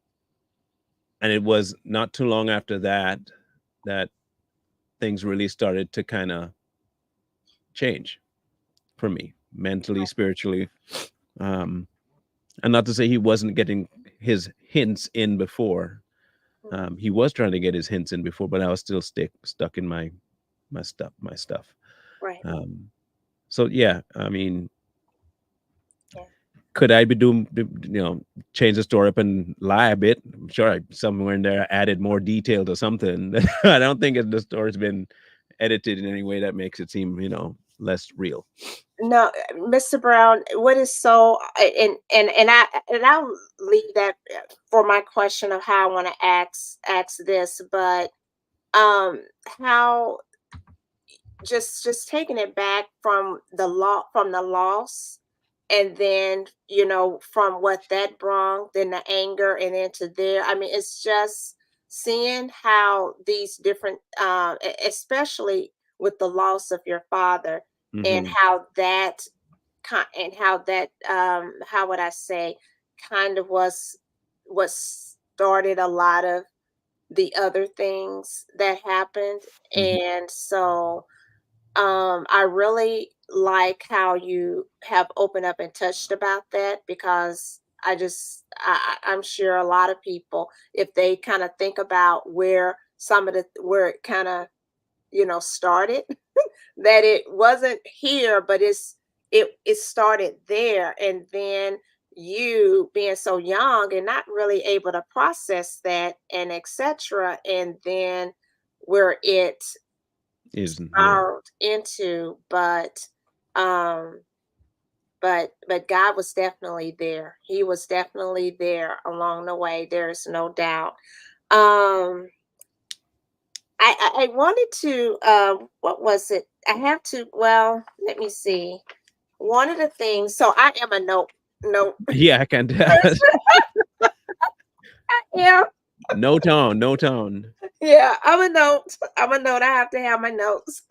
and it was not too long after that that things really started to kind of change for me mentally, spiritually. Um, and not to say he wasn't getting his hints in before. Mhm. He was trying to get his hints in before, but I was still stuck in my stuff. Right. Um, so yeah, I mean, Yeah. could I be doing, change the story up and lie a bit? I'm sure somewhere in there I added more detail to something. I don't think the story's been edited in any way that makes it seem, less real. No, Mr. Brown, what is so and I'll leave that for my question of how I want to ask this, but how just taking it back from the loss, and then from what that brought, then the anger, and then to there, I mean, it's just seeing how these different especially with the loss of your father, and Hmm. how that how would I say, kind of was started a lot of the other things that happened. Hmm. And so I really like how you have opened up and touched about that, because I'm sure a lot of people, if they kind of think about where where it kind of, started, that it wasn't here, but it started there, and then you being so young and not really able to process that and etc., and then where it Isn't, yeah. spiraled into, um but God was definitely there. He was definitely there along the way. There's no doubt. Um I wanted to, what was it? I have to, well, let me see. One of the things, so I am a note Yeah, I can tell. person. Yeah, No tone, no tone. yeah, I'm a note. I'm a note. I have to have my notes.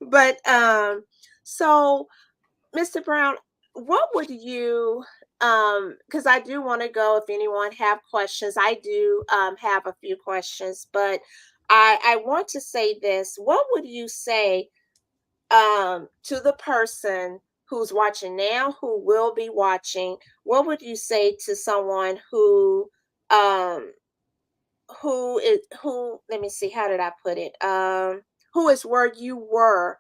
But so Mr. Brown, what would you, because I do want to go, if anyone have questions, I do have a few questions, but I want to say this. What would you say to the person who's watching now, who will be watching? What would you say to someone um who, let me see, how did I put it? Who is where you were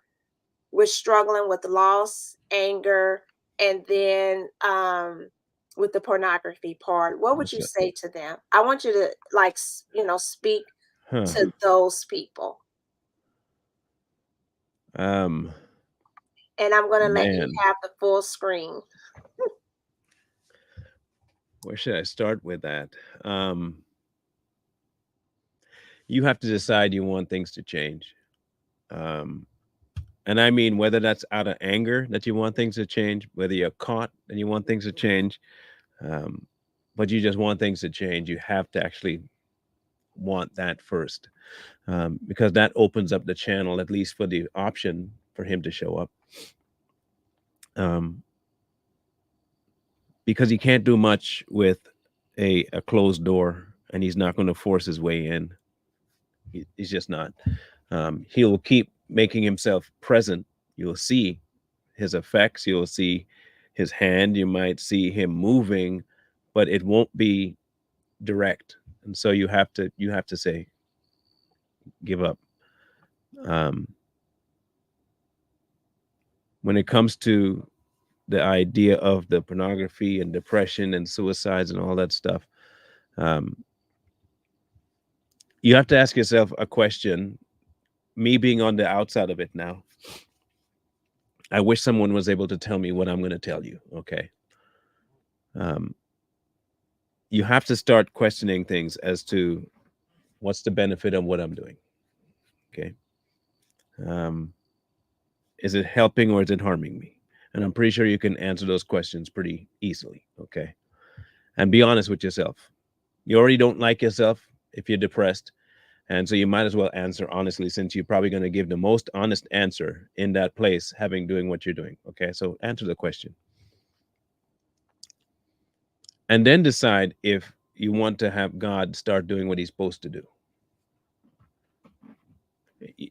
with struggling with loss, anger, and then with the pornography part? What would you So, say to them? I want you to, like, speak huh. to those people. Um, And I'm going to let you man, have the full screen. where should I start with that? Um, you have to decide you want things to change. Um, and I mean, whether that's out of anger that you want things to change, whether you're caught and you want things to change, um, but you just want things to change, you have to actually want that first, because that opens up the channel, at least for the option for him to show up. Um, because he can't do much with a closed door, and he's not going to force his way in. He's just not. He'll keep making himself present. You'll see his effects. You'll see his hand. You might see him moving, but it won't be direct. And so you have to say, give up. Um, when it comes to the idea of the pornography and depression and suicides and all that stuff, um, you have to ask yourself a question. Me being on the outside of it now, I wish someone was able to tell me what I'm going to tell you. Okay. Um, you have to start questioning things as to what's the benefit of what I'm doing. Okay. Um, is it helping or is it harming me? And I'm pretty sure you can answer those questions pretty easily. Okay. And be honest with yourself. You already don't like yourself if you're depressed. And so you might as well answer honestly, since you're probably going to give the most honest answer in that place, having doing what you're doing. Okay. So answer the question. And then decide if you want to have God start doing what he's supposed to do.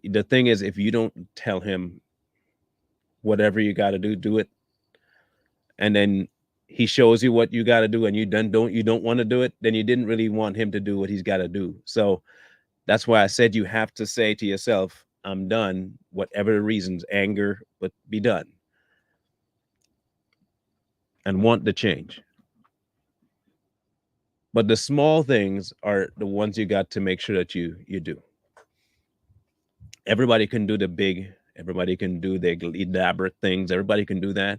The thing is, if you don't tell him whatever you got to do, do it, and then he shows you what you got to do, and you don't want to do it, then you didn't really want him to do what he's got to do. So that's why I said you have to say to yourself, I'm done, whatever the reasons, anger, but be done, and want the change. But the small things are the ones you got to make sure that you do. Everybody can do the big, everybody can do the elaborate things, everybody can do that,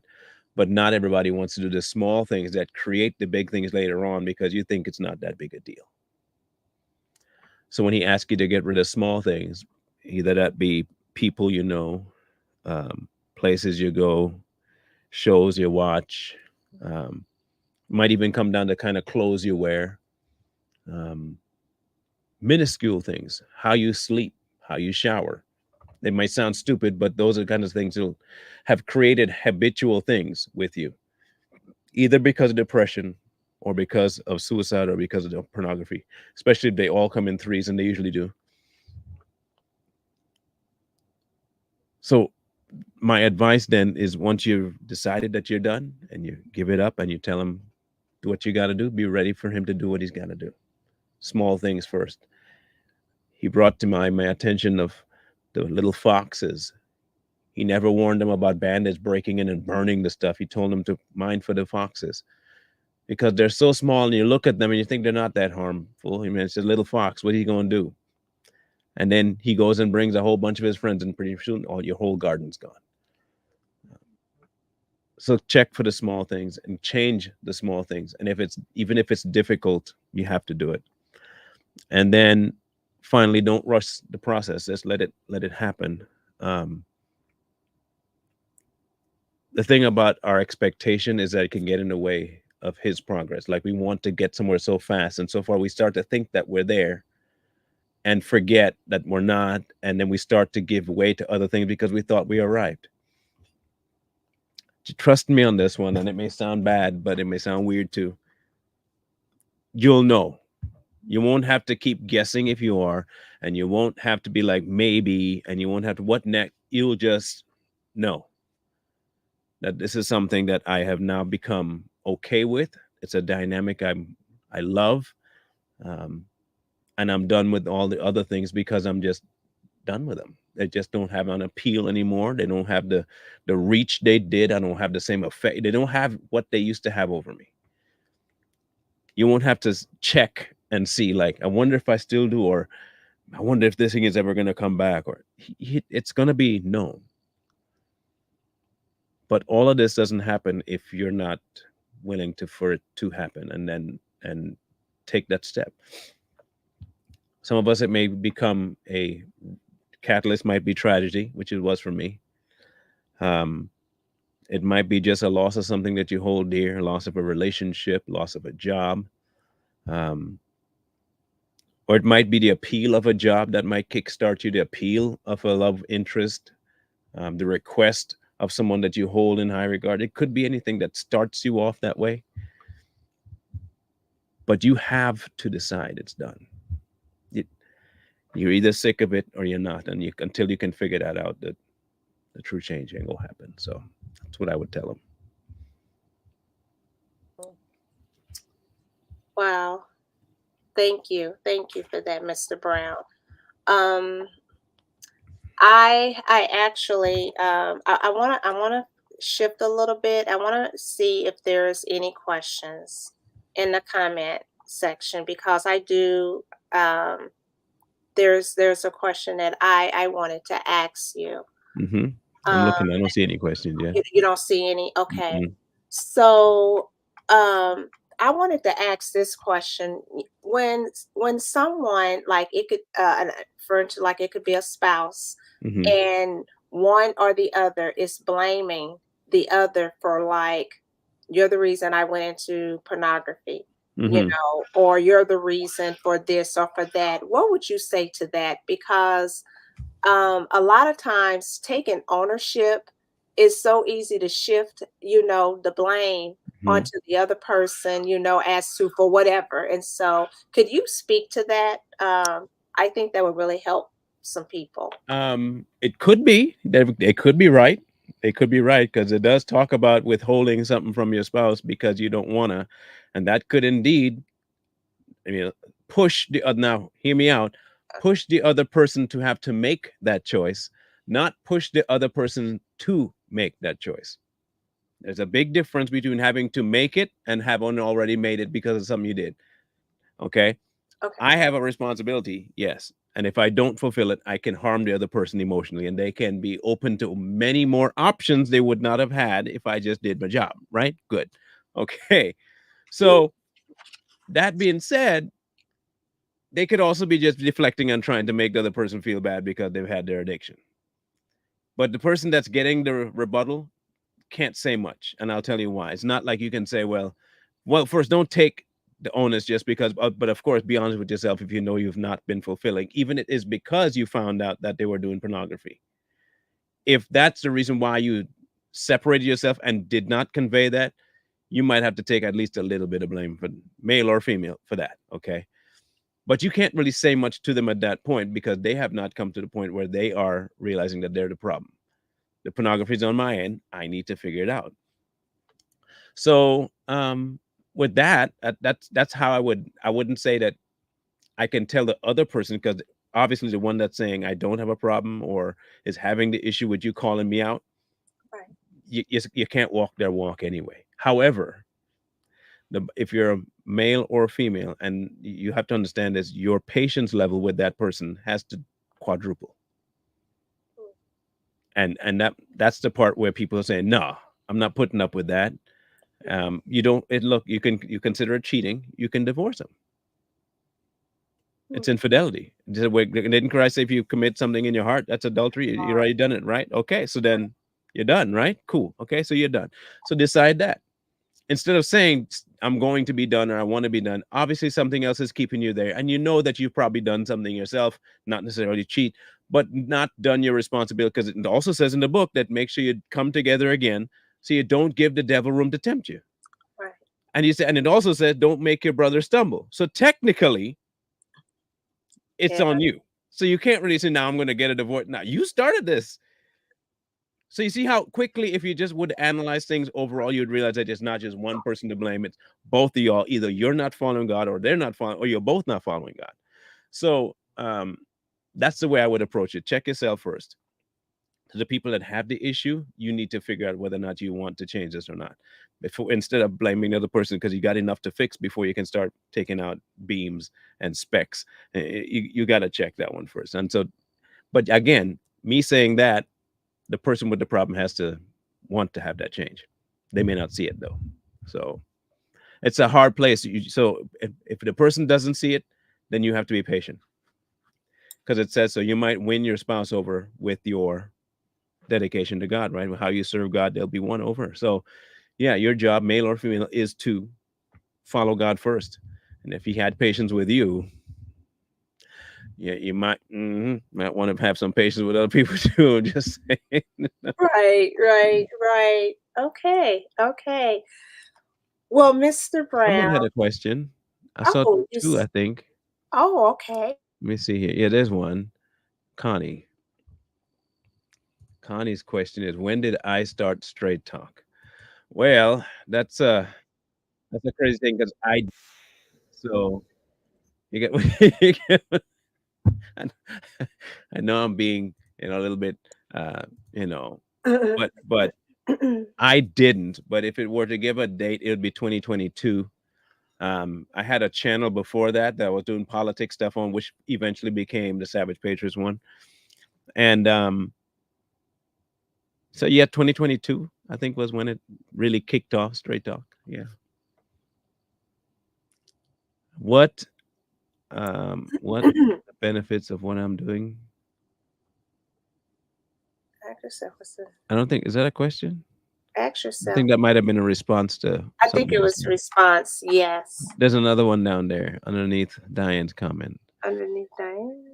but not everybody wants to do the small things that create the big things later on, because you think it's not that big a deal. So when he asks you to get rid of small things, either that be people you know, places you go, shows you watch, might even come down to kind of clothes you wear, um, minuscule things, how you sleep, how you shower. They might sound stupid, but those are the kind of things that have created habitual things with you, either because of depression or because of suicide or because of the pornography, especially if they all come in threes, and they usually do. So my advice then is, once you've decided that you're done and you give it up and you tell him what you got to do, be ready for him to do what he's got to do. Small things first. He brought to my attention of the little foxes. He never warned them about bandits breaking in and burning the stuff. He told them to mind for the foxes, because they're so small and you look at them and you think they're not that harmful. I mean, it's a little fox. What are you going to do? And then he goes and brings a whole bunch of his friends, and pretty soon all your whole garden's gone. So check for the small things and change the small things. And even if it's difficult, you have to do it. And then finally, don't rush the process. Just let it happen. The thing about our expectation is that it can get in the way of his progress. Like, we want to get somewhere so fast, and so far we start to think that we're there and forget that we're not, and then we start to give way to other things because we thought we arrived. Trust me on this one, and it may sound bad, but it may sound weird too. You'll know. You won't have to keep guessing if you are, and you won't have to be like maybe, and you won't have to what next. You'll just know that this is something that I have now become okay with. It's a dynamic I love, and I'm done with all the other things because I'm just done with them. They just don't have an appeal anymore. They don't have the reach they did. I don't have the same effect. They don't have what they used to have over me. You won't have to check and see, like, I wonder if I still do, or I wonder if this thing is ever going to come back, or it's going to be known. But all of this doesn't happen if you're not willing for it to happen, and take that step. Some of us, it may become a catalyst, might be tragedy, which it was for me. It might be just a loss of something that you hold dear, loss of a relationship, loss of a job. Or it might be the appeal of a job that might kickstart you, the appeal of a love interest, the request of someone that you hold in high regard. It could be anything that starts you off that way. But you have to decide it's done. You're either sick of it or you're not, and until you can figure that out, that the true change ain't gonna happen. So that's what I would tell them. Wow. Thank you for that, Mr. Brown. I actually I want to shift a little bit. I want to see if there's any questions in the comment section, because I do there's a question that I wanted to ask you. I'm looking. I don't see any questions yet. You don't see any? Okay. Mhm. So I wanted to ask this question. When someone, like, it could for instance, like, it could be a spouse, Mhm. and one or the other is blaming the other for, like, you're the reason I went into pornography, Mhm. or you're the reason for this or for that. What would you say to that? Because a lot of times taking ownership is so easy to shift, the blame Mhm. onto the other person, as to for whatever. And so, could you speak to that? I think that would really help some people. It could be. They could be right. They could be right, because it does talk about withholding something from your spouse because you don't wanna, and that could indeed, I mean, push the other. Now, hear me out. Push the other person to have to make that choice, not push the other person to make that choice. There's a big difference between having to make it and having already made it because of something you did. Okay. Okay. I have a responsibility, yes. And if I don't fulfill it, I can harm the other person emotionally, and they can be open to many more options they would not have had if I just did my job, right? Good. Okay. So, that being said, they could also be just deflecting and trying to make the other person feel bad because they've had their addiction. But the person that's getting the rebuttal can't say much, and I'll tell you why. It's not like you can say, well, first, don't take the onus just because, but of course, be honest with yourself if you know you've not been fulfilling, even it is because you found out that they were doing pornography. If that's the reason why you separated yourself and did not convey that, you might have to take at least a little bit of blame, for male or female, for that. Okay. But you can't really say much to them at that point because they have not come to the point where they are realizing that they're the problem. The pornography is on my end. I need to figure it out. So with that, that's how I wouldn't say that I can tell the other person, because obviously the one that's saying I don't have a problem or is having the issue with you calling me out, Right. you can't walk their walk anyway. However, if you're a male or a female, and you have to understand this, your patience level with that person has to quadruple. And that's the part where people are saying, no, I'm not putting up with that. You don't look, you consider it cheating, you can divorce them. It's infidelity. Didn't Christ say if you commit something in your heart, that's adultery? You already done it, right? Okay, so then you're done, right? Cool. Okay, so you're done. So decide that. Instead of saying I'm going to be done or I want to be done, obviously something else is keeping you there. And you know that you've probably done something yourself, not necessarily cheat, but not done your responsibility, because it also says in the book that make sure you come together again so you don't give the devil room to tempt you. Right. And it also said don't make your brother stumble. So technically, it's on you. So you can't really say, now I'm going to get a divorce. Now you started this. So you see how quickly, if you just would analyze things overall, you'd realize that it's not just one person to blame. It's both of y'all. Either you're not following God, or they're not following, or you're both not following God. So that's the way I would approach it. Check yourself first. To the people that have the issue, you need to figure out whether or not you want to change this or not. Instead of blaming the other person because you got enough to fix before you can start taking out beams and specs. You got to check that one first. And so, but again, me saying that, the person with the problem has to want to have that change. They may not see it though. So it's a hard place. So if the person doesn't see it, then you have to be patient. Because it says so you might win your spouse over with your dedication to God, right? How you serve God, they'll be won over. So yeah, your job, male or female, is to follow God first. And if he had patience with you, yeah, you might want to have some patience with other people too. I'm just saying. Right. Okay. Well, Mr. Someone Brown. had a question. I saw two, I think. Oh, okay. Let me see here. Yeah, there's one. Connie. Connie's question is, when did I start Straight Talk? Well, that's a crazy thing, because so you get, I know I'm being, a little bit, but I didn't. But if it were to give a date, it would be 2022. I had a channel before that I was doing politics stuff on, which eventually became the Savage Patriots one. And so yeah, 2022, I think, was when it really kicked off, Straight Talk. Yeah. What the benefits of what I'm doing? I don't think, is that a question? Ask I yourself. think that might have been a response to. I think it was a response. Yes. There's another one down there underneath Diane's comment. Underneath Diane.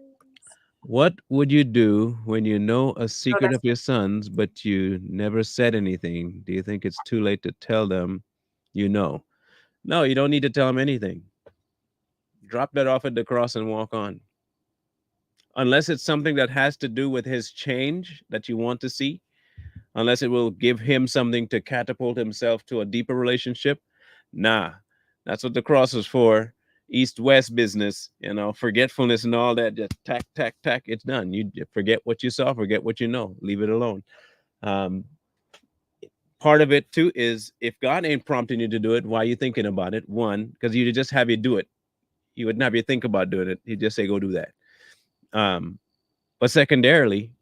What would you do when you know a secret of your son's, but you never said anything? Do you think it's too late to tell them you know? No, you don't need to tell them anything. Drop that off at the cross and walk on. Unless it's something that has to do with his change that you want to see, unless it will give him something to catapult himself to a deeper relationship. Nah, that's what the cross is for. East-west business, forgetfulness and all that. Just tack, it's done. You forget what you saw, forget what you know, leave it alone. Part of it too is, if God ain't prompting you to do it, why are you thinking about it? One, because you just have you do it. He wouldn't have you think about doing it. He'd just say, go do that. But secondarily,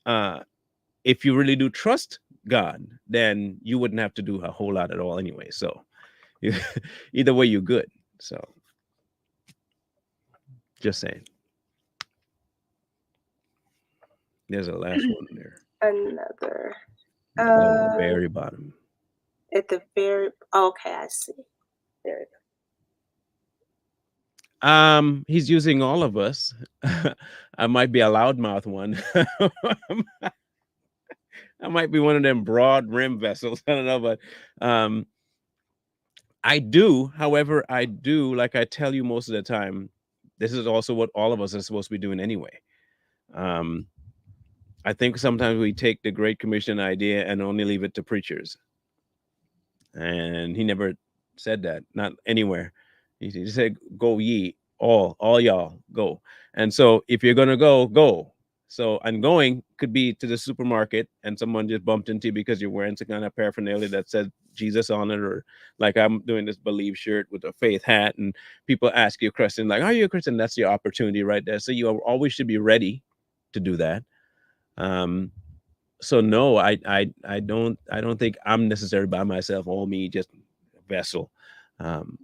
if you really do trust God, then you wouldn't have to do a whole lot at all anyway. So either way, you're good. So just saying. There's a last one there. Another. At the very bottom. At the very, okay, I see. There it is. He's using all of us. I might be a loudmouth one. I might be one of them broad rim vessels. I don't know, but I do. However, I do, like I tell you most of the time, this is also what all of us are supposed to be doing anyway. I think sometimes we take the Great Commission idea and only leave it to preachers. And he never said that, not anywhere. He said, "Go ye all y'all go." And so, if you're gonna go, go. So, and going could be to the supermarket, and someone just bumped into you because you're wearing some kind of paraphernalia that said Jesus on it, or like I'm doing this Believe shirt with a faith hat, and people ask you a question like, "Are you a Christian?" That's your opportunity right there. So you always should be ready to do that. Um, so no, I don't think I'm necessary by myself, all me, just a vessel. Um,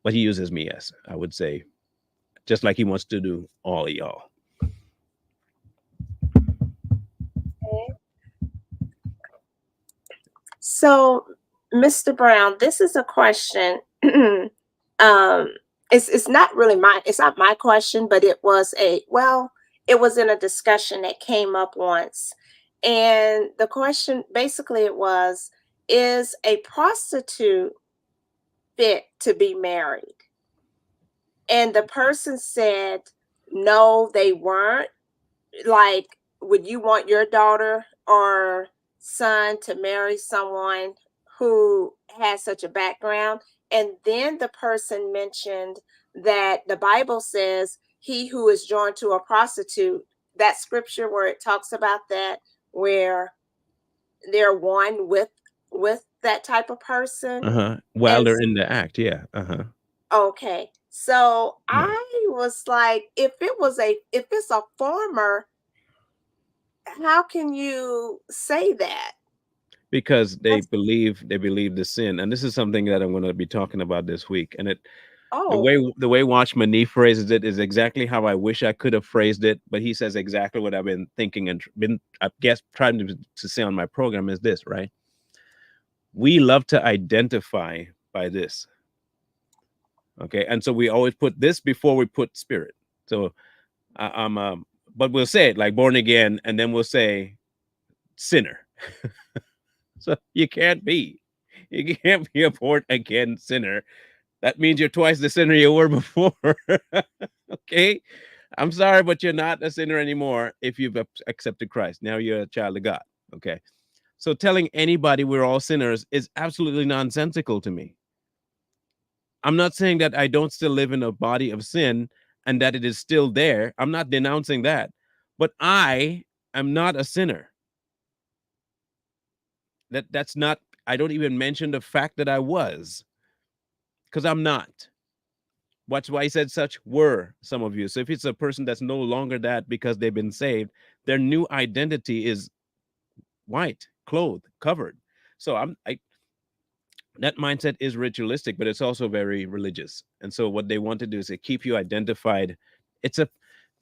but he uses me, as I would say, just like he wants to do all of y'all. So, Mr. Brown, this is a question. It's not really it's not my question, but it was it was in a discussion that came up once. And the question basically it was, is a prostitute fit to be married? And the person said, no, they weren't. Like, would you want your daughter or son to marry someone who has such a background? And then the person mentioned that the Bible says, he who is joined to a prostitute, that scripture where it talks about that, where they're one with that type of person. While And they're in the act, yeah. okay, so Yeah. I was like, if it's a former, how can you say that? Because they That's believe the sin, and this is something that I'm going to be talking about this week. And the oh, way Watchman Nee phrases it is exactly how I wish I could have phrased it, but he says exactly what I've been thinking and been, I guess, trying to say on my program is this, right? We love to identify by this. Okay. And so we always put this before we put spirit. So I'm, but we'll say it like born again, and then we'll say sinner. So you can't be a born again sinner. That means you're twice the sinner you were before. Okay. I'm sorry, but you're not a sinner anymore if you've accepted Christ. Now you're a child of God. Okay. So telling anybody we're all sinners is absolutely nonsensical to me. I'm not saying that I don't still live in a body of sin and that it is still there. I'm not denouncing that. But I am not a sinner. That's not, I don't even mention the fact that I was, because I'm not. That's why I said such were some of you. So if it's a person that's no longer that because they've been saved, their new identity is white, clothed, covered. So I that mindset is ritualistic, but it's also very religious. And so what they want to do is to keep you identified. It's a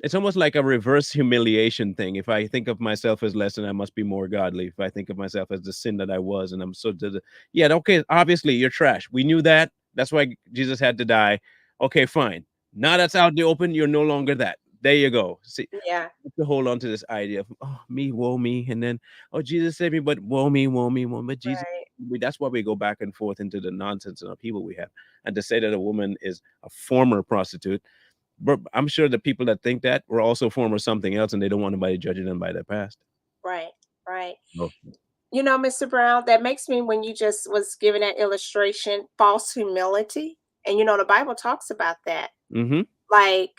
it's almost like a reverse humiliation thing. If I think of myself as less, then I must be more godly. If I think of myself as the sin that I was, and I'm so yeah, okay, obviously you're trash. We knew that. That's why Jesus had to die. Okay, fine. Now that's out in the open, you're no longer that. There you go. See, yeah, to hold on to this idea of me, woe me, and then Jesus saved me, but woe me, woe me, woe me. But Jesus, right, that's why we go back and forth into the nonsense and the people we have. And to say that a woman is a former prostitute, but I'm sure the people that think that were also former something else, and they don't want anybody judging them by their past. right, right. Oh. You know, Mr. Brown, that makes me, when you just was giving that illustration, false humility. And you know, the Bible talks about that. Mm-hmm. Like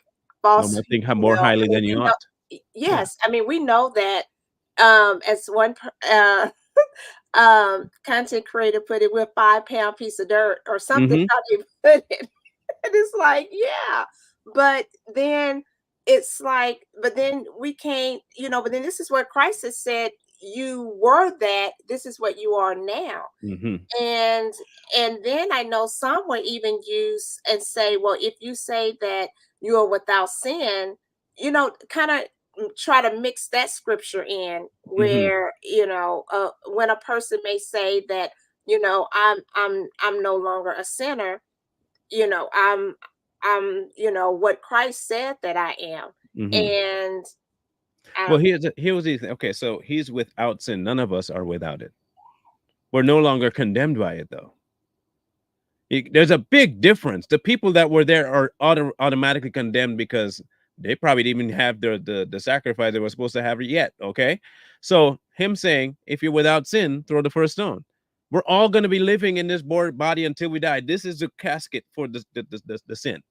No, false I think more humility. I highly mean, than we you know, ought. Yeah. yes, I mean, we know that as one content creator put it, with 5 pound piece of dirt or something, Mm-hmm. how they put it. And it's like, yeah. But then it's like, but then we can't, but then this is what Christ has said, you were that, this is what you are now. Mm-hmm. And then I know some will even use and say, well, if you say that you are without sin, kind of try to mix that scripture in, Mm-hmm. where when a person may say that, I'm no longer a sinner, I'm what Christ said that I am. Mm-hmm. And Well, I, here's the thing. Okay, so he's without sin. None of us are without it. We're no longer condemned by it, though. There's a big difference. The people that were there are automatically condemned because They probably didn't even have the sacrifice they were supposed to have yet. Okay. So him saying, if you're without sin, throw the first stone. We're all going to be living in this body until we die. This is the casket for the sin.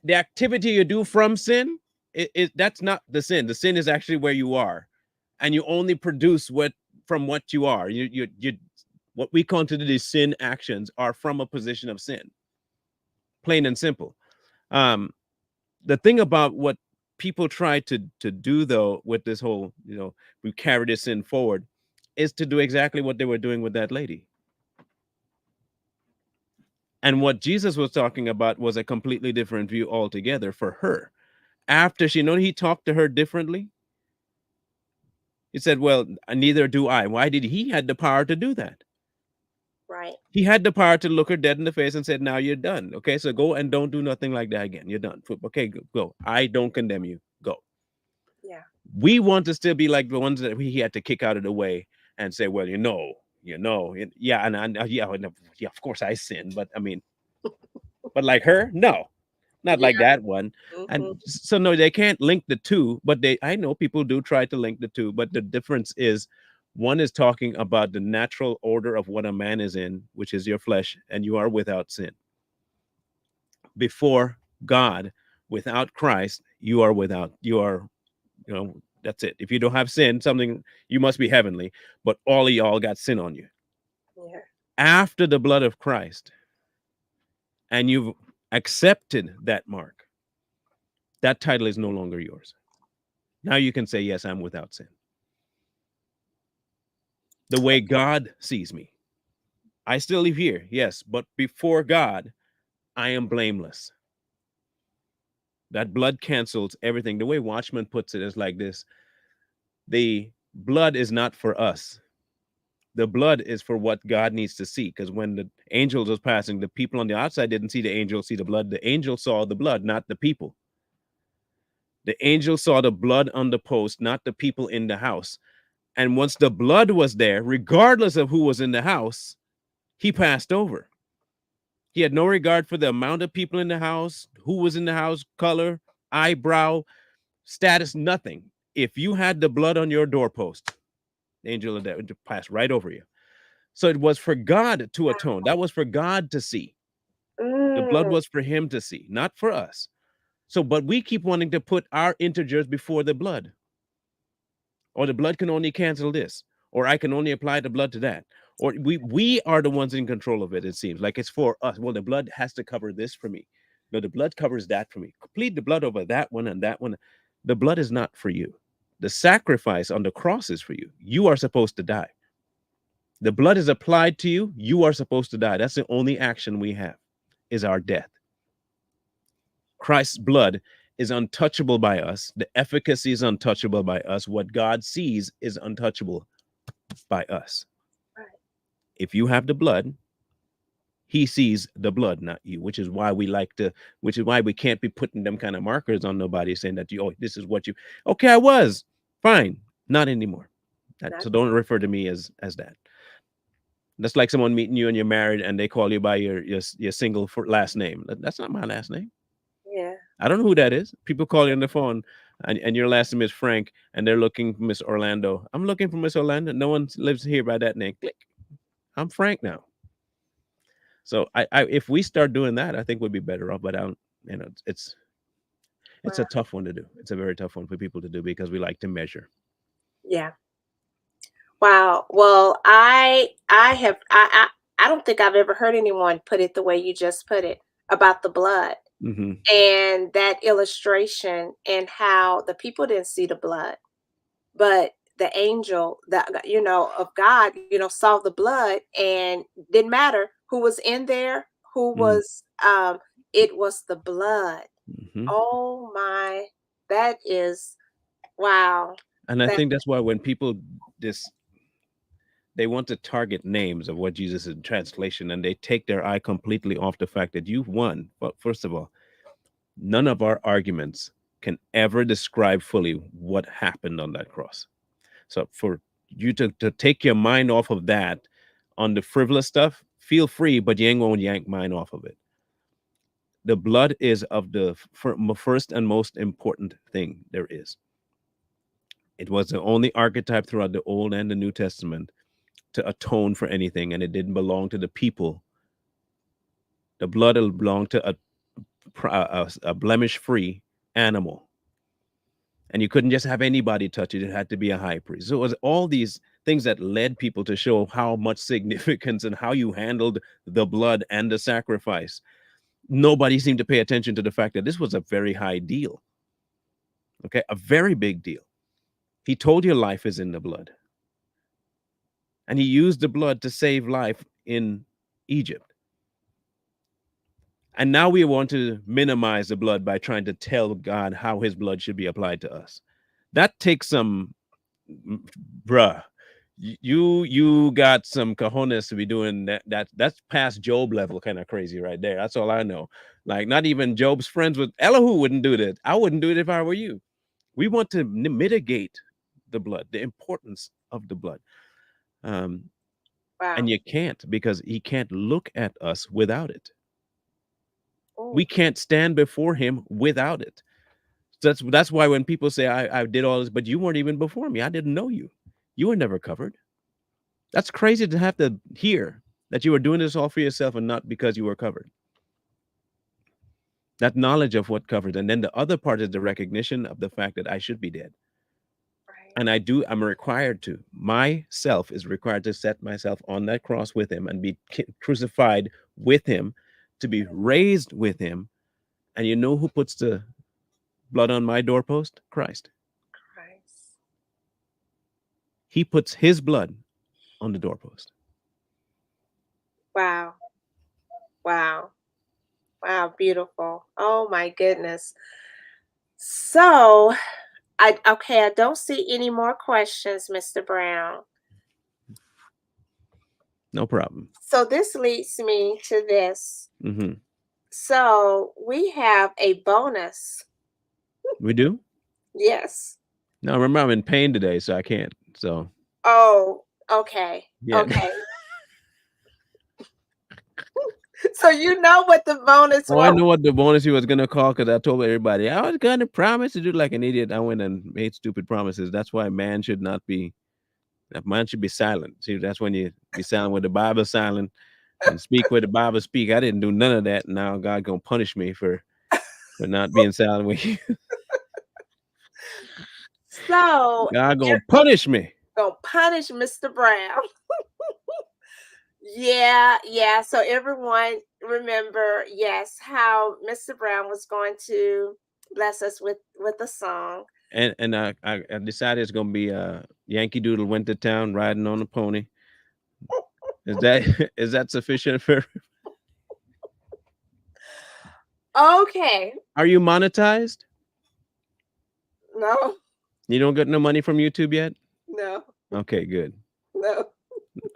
The activity you do from sin, that's not the sin. The sin is actually where you are, and you only produce from what you are. You what we consider these sin actions are from a position of sin, plain and simple. The thing about what people try to do though with this whole, we carry this sin forward, is to do exactly what they were doing with that lady. And what Jesus was talking about was a completely different view altogether for her. After he talked to her differently. He said, well, neither do I. Why did he had the power to do that? Right. He had the power to look her dead in the face and said, now you're done. Okay, so go and don't do nothing like that again. You're done. Okay, go. I don't condemn you. Go. Yeah. We want to still be like the ones that he had to kick out of the way and say, well, yeah, yeah, of course I sinned, but I mean, but like her, no, not like that one. And so no, they can't link the two, but I know people do try to link the two, but the difference is one is talking about the natural order of what a man is in, which is your flesh, and you are without sin. Before God, without Christ, you are, that's it. If you don't have sin, you must be heavenly, but all of y'all got sin on you. Yeah. After the blood of Christ, and you've accepted that mark, that title is no longer yours. Now you can say, yes, I'm without sin. The way God sees me. I still live here, yes, but before God, I am blameless. That blood cancels everything. The way Watchman puts it is like this. The blood is not for us. The blood is for what God needs to see. Because when the angels was passing, the people on the outside didn't see the angel see the blood. The angel saw the blood, not the people. The angel saw the blood on the post, not the people in the house. And once the blood was there, regardless of who was in the house, he passed over. He had no regard for the amount of people in the house, who was in the house, color, eyebrow, status, nothing. If you had the blood on your doorpost, the angel of death would pass right over you. So it was for God to atone. That was for God to see. The blood was for him to see, not for us. So, but we keep wanting to put our integers before the blood. Or the blood can only cancel this. Or I can only apply the blood to that. Or we are the ones in control of it, it seems. Like it's for us. Well, the blood has to cover this for me. No, the blood covers that for me. Plead the blood over that one and that one. The blood is not for you. The sacrifice on the cross is for you. You are supposed to die. The blood is applied to you. You are supposed to die. That's the only action we have, is our death. Christ's blood is untouchable by us. The efficacy is untouchable by us. What God sees is untouchable by us. Right. If you have the blood, he sees the blood, not you, which is why we can't be putting them kind of markers on nobody saying that this is what you, okay, I was fine. Not anymore. So don't refer to me as that. That's like someone meeting you and you're married and they call you by your single last name. That's not my last name. Yeah. I don't know who that is. People call you on the phone and your last name is Frank and they're looking for Miss Orlando. I'm looking for Miss Orlando. No one lives here by that name. Click. I'm Frank now. So I if we start doing that, I think we'd be better off. But it's a tough one to do. It's a very tough one for people to do because we like to measure. Yeah. Wow. Well, I don't think I've ever heard anyone put it the way you just put it about the blood. Mm-hmm. And that illustration and how the people didn't see the blood, but the angel of God, saw the blood and didn't matter who was in there, who was, it was the blood. Mm-hmm. Oh my, that is, wow. And I think that's why when people they want to target names of what Jesus is in translation and they take their eye completely off the fact that you've won. But first of all, none of our arguments can ever describe fully what happened on that cross. So for you to take your mind off of that on the frivolous stuff, feel free, but you ain't going to yank mine off of it. the blood is of the first and most important thing there is. It was the only archetype throughout the Old and the New Testament to atone for anything, and it didn't belong to the people. The blood belonged to a blemish-free animal, and you couldn't just have anybody touch it. It had to be a high priest. So it was all these things that led people to show how much significance and how you handled the blood and the sacrifice. Nobody seemed to pay attention to the fact that this was a very high deal. Okay, a very big deal. He told you life is in the blood. And he used the blood to save life in Egypt. And now we want to minimize the blood by trying to tell God how his blood should be applied to us. That takes some, bruh, you got some cojones to be doing that. That's past Job level kind of crazy right there. That's all I know. Like, not even Job's friends with Elihu wouldn't do that. I wouldn't do it if I were you. We want to mitigate the blood, the importance of the blood. Wow. And you can't, because he can't look at us without it. Ooh. We can't stand before him without it. That's why when people say I did all this, but you weren't even before me. I didn't know you. You were never covered. That's crazy to have to hear that you were doing this all for yourself and not because you were covered. That knowledge of what covered. And then the other part is the recognition of the fact that I should be dead. Right. And I'm required to. Myself is required to set myself on that cross with him and be crucified with him, to be raised with him. And you know who puts the blood on my doorpost? Christ. Christ. He puts his blood on the doorpost. Wow. Wow. Wow, beautiful. Oh my goodness. So, I don't see any more questions, Mr. Brown. No problem. So this leads me to this. Mm-hmm. So we have a bonus. We do? Yes. No, remember I'm in pain today, so I can't. So. Oh, okay. Yeah. Okay. So you know what the bonus Oh, was. I know what the bonus he was gonna call, because I told everybody I was gonna promise to do like an idiot. I went and made stupid promises. That's why man should be silent. See, that's when you be silent with the Bible silent and speak with the Bible speak. I didn't do none of that. Now God gonna punish me for not being silent with you. So God gonna punish me. gonna punish Mr. Brown. Yeah. So everyone remember, yes, how Mr. Brown was going to bless us with a song. And I decided it's gonna be Yankee Doodle went to town riding on a pony. Is that sufficient for? Okay. Are you monetized? No. You don't get no money from YouTube yet? No. Okay, good. No.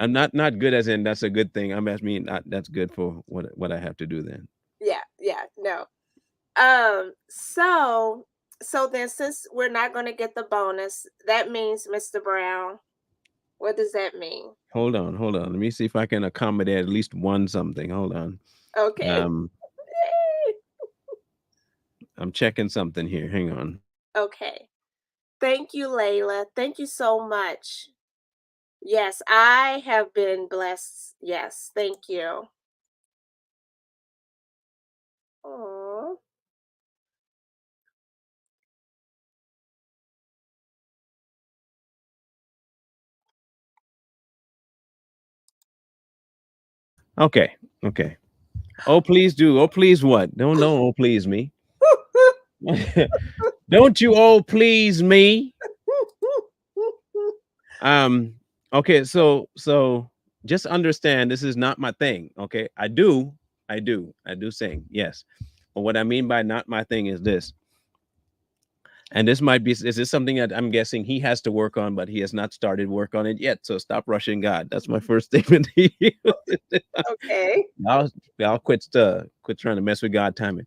I'm not good as in that's a good thing. I'm asking not that's good for what I have to do then. Yeah. No. So then, since we're not going to get the bonus, that means, Mr. Brown, what does that mean? Hold on. Let me see if I can accommodate at least one something. Hold on. Okay. I'm checking something here. Hang on. Okay. Thank you, Layla. Thank you so much. Yes, I have been blessed. Yes, thank you. Oh. Okay. Oh, please do. Oh, please what? Don't oh, please me. Don't you oh, please me. Okay, so just understand this is not my thing. Okay, I do sing, yes, but what I mean by not my thing is this, and this might be, is this something that I'm guessing he has to work on, but he has not started work on it yet, so stop rushing God. That's my first statement to you. Okay. I'll quit trying to mess with God timing.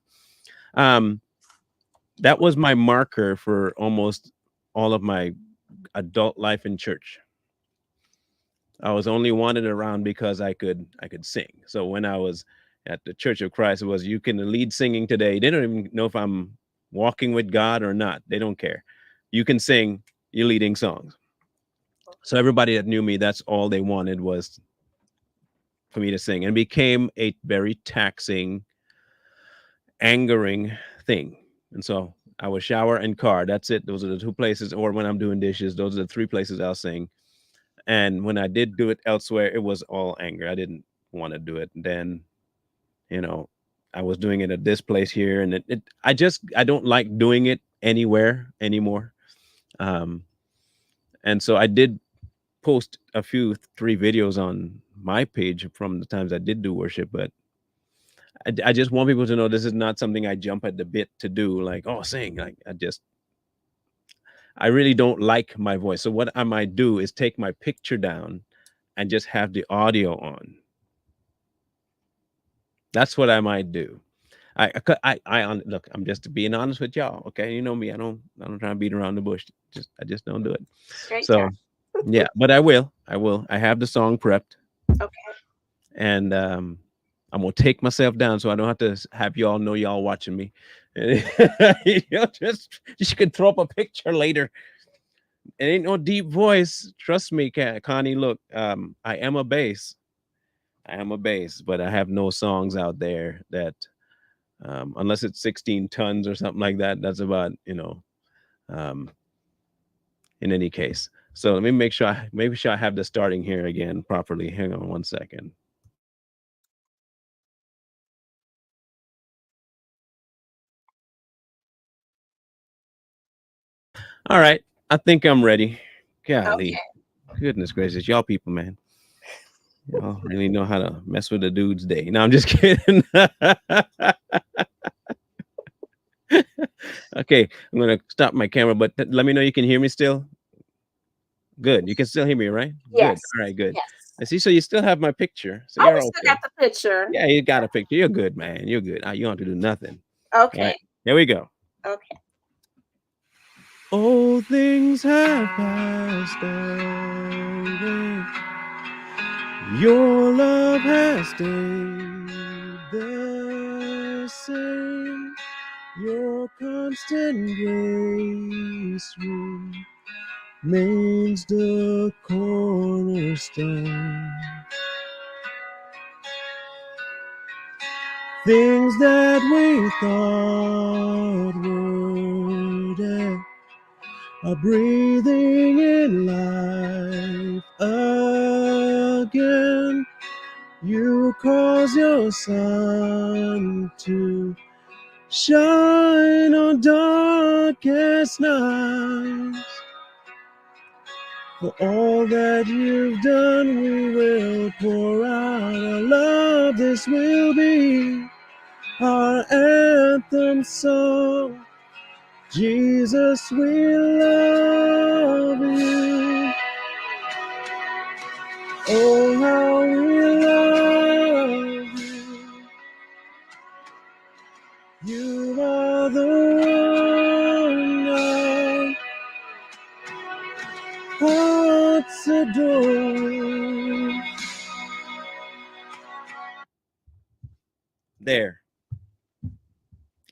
That was my marker for almost all of my adult life in church. I was only wanted around because I could sing. So when I was at the Church of Christ was you can lead singing today. They don't even know if I'm walking with God or not. They don't care. You can sing, you're leading songs. So everybody that knew me, that's all they wanted was for me to sing, and became a very taxing, angering thing. And so I would shower and car. That's it. Those are the two places. Or when I'm doing dishes, those are the three places I'll sing. And when I did do it elsewhere, it was all anger. I didn't want to do it. And then, you know, I was doing it at this place here, and I don't like doing it anywhere anymore. And so I did post three videos on my page from the times I did do worship, but I just want people to know this is not something I jump at the bit to do, like, oh, sing. Like, I really don't like my voice. So what I might do is take my picture down and just have the audio on. That's what I might do. Look, I'm just being honest with y'all. Okay. You know me. I don't try to beat around the bush. I just don't do it. Straight So talk. yeah, but I will. I have the song prepped, Okay. and I'm gonna take myself down so I don't have to have y'all know y'all watching me. You could throw up a picture later. It ain't no deep voice. Trust me, Connie. Look, I am a bass. But I have no songs out there that, unless it's 16 tons or something like that. That's about, in any case. So let me make sure I have the starting here again properly. Hang on one second. All right. I think I'm ready. Golly. Okay. Goodness gracious. Y'all people, man. Y'all really know how to mess with a dude's day. No, I'm just kidding. Okay. I'm going to stop my camera, but let me know you can hear me still. Good. You can still hear me, right? Yes. Good. All right, good. Yes. I see. So you still have my picture. So Oh, you're we still okay. got the picture. Yeah, you got a picture. You're good, man. You're good. You don't have to do nothing. Okay. All right, here we go. Okay. All things have passed away. Your love has stayed the same. Your constant grace remains the cornerstone. Things that we thought were dead are breathing in life again. You cause your sun to shine on darkest nights. For all that you've done, we will pour out our love. This will be our anthem song. Jesus, we love you. Oh, how we love you. You are the one our hearts adore. There.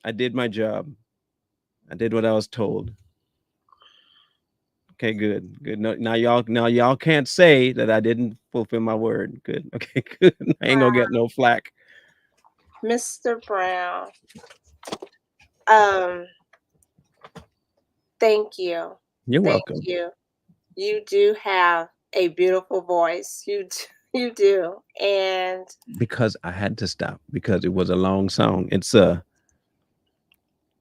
I did my job. I did what I was told. Okay, good. Now y'all can't say that I didn't fulfill my word. Good. Okay, good. I ain't gonna get no flack. Mr. Brown. Thank you. You're Thank welcome. you. You do have a beautiful voice. You do. And Because I had to stop because it was a long song. It's a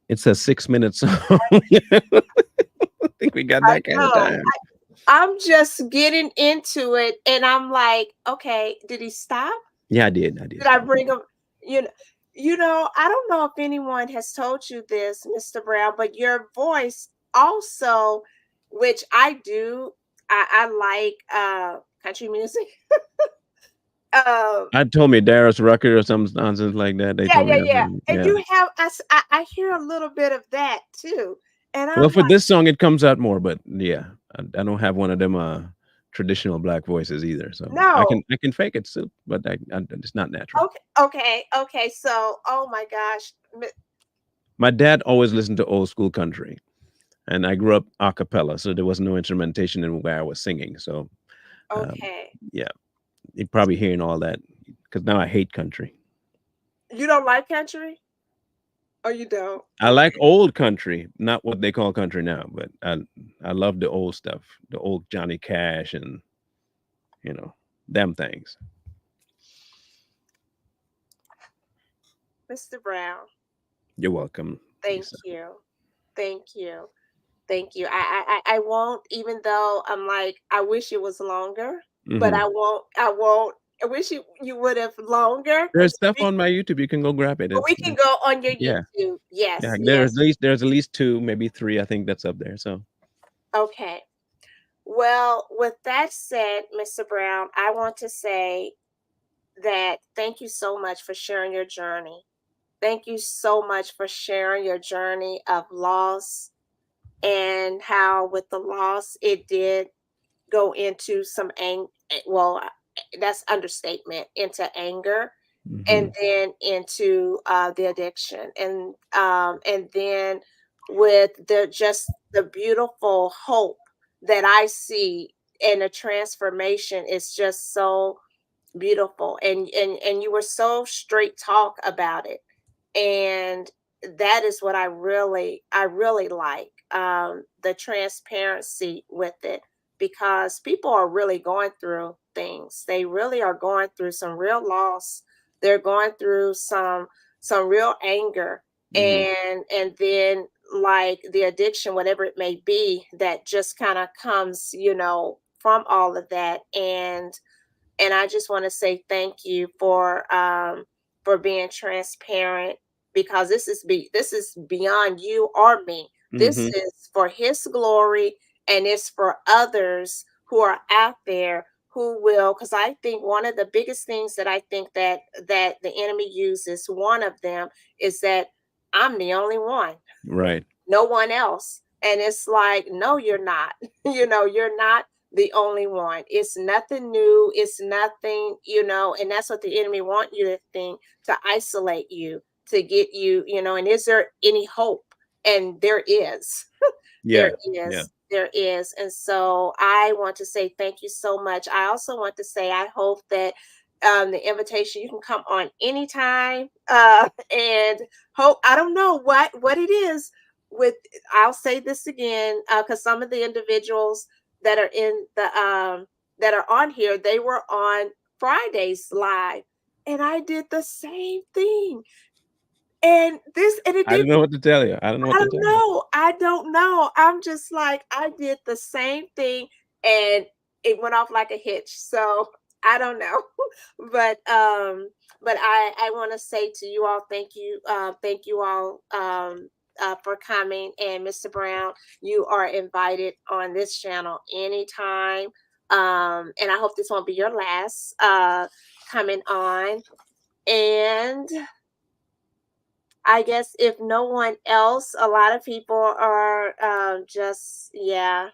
6-minute song. I think we got that kind of time. I'm just getting into it, and I'm like, okay, did he stop? Yeah, I did. Did I bring him? You know, I don't know if anyone has told you this, Mr. Brown, but your voice also, which I do, I like country music. I told me Darius Rucker or some nonsense like that. They told me. Yeah. And you have, I hear a little bit of that too. And I'm Well, for like, this song, it comes out more, but yeah, I don't have one of them traditional black voices either. So No. I can fake it too, but it's not natural. Okay. So, oh my gosh. My dad always listened to old school country, and I grew up a cappella, so there was no instrumentation in where I was singing. So Okay. yeah, you're probably hearing all that because now I hate country. You don't like country? Oh, you don't? I like old country, not what they call country now, but I love the old stuff, the old Johnny Cash and them things. Mr. Brown, You're welcome. thank Lisa. you. Thank you. Thank you. I won't, even though I'm like, I wish it was longer, but Mhm. I won't. I wish you would have longer. There's stuff on my YouTube. You can go grab it. But we can go on your Yeah. YouTube. Yes. Yeah, Yes. there's at least 2, maybe 3. I think that's up there. So Okay. Well, with that said, Mr. Brown, I want to say that thank you so much for sharing your journey. Thank you so much for sharing your journey of loss and how with the loss it did go into some anger. Well, that's understatement, into anger, and mhm. then into the addiction, and then with the beautiful hope that I see, and the transformation is just so beautiful, and you were so straight talk about it, and that is what I really like, the transparency with it, because people are really going through things. They really are going through some real loss. They're going through some real anger, Mhm. and then like the addiction, whatever it may be, that just kind of comes, from all of that. And I just want to say thank you for being transparent, because this is beyond you or me. This Mhm. is for his glory, and it's for others who are out there who will, because I think one of the biggest things that I think that the enemy uses, one of them, is that I'm the only one, Right. no one else. And it's like, no, you're not. You're not the only one. It's nothing new. It's nothing, and that's what the enemy want you to think, to isolate you, to get you, and is there any hope? And there is. There Yeah. Yeah. is. There is. And so I want to say thank you so much. I also want to say I hope that the invitation, you can come on anytime, and hope, I don't know what it is with, I'll say this again, because some of the individuals that are in the that are on here, they were on Fridays live, and I did the same thing, and it I don't didn't. know what to tell you. I don't know what I to don't tell you. know. I don't know. I'm just like, I did the same thing, and it went off like a hitch. So I don't know. But I want to say to you all, thank you all for coming. And Mr. Brown, you are invited on this channel anytime. And I hope this won't be your last coming on. And I guess if no one else, a lot of people are just, yeah,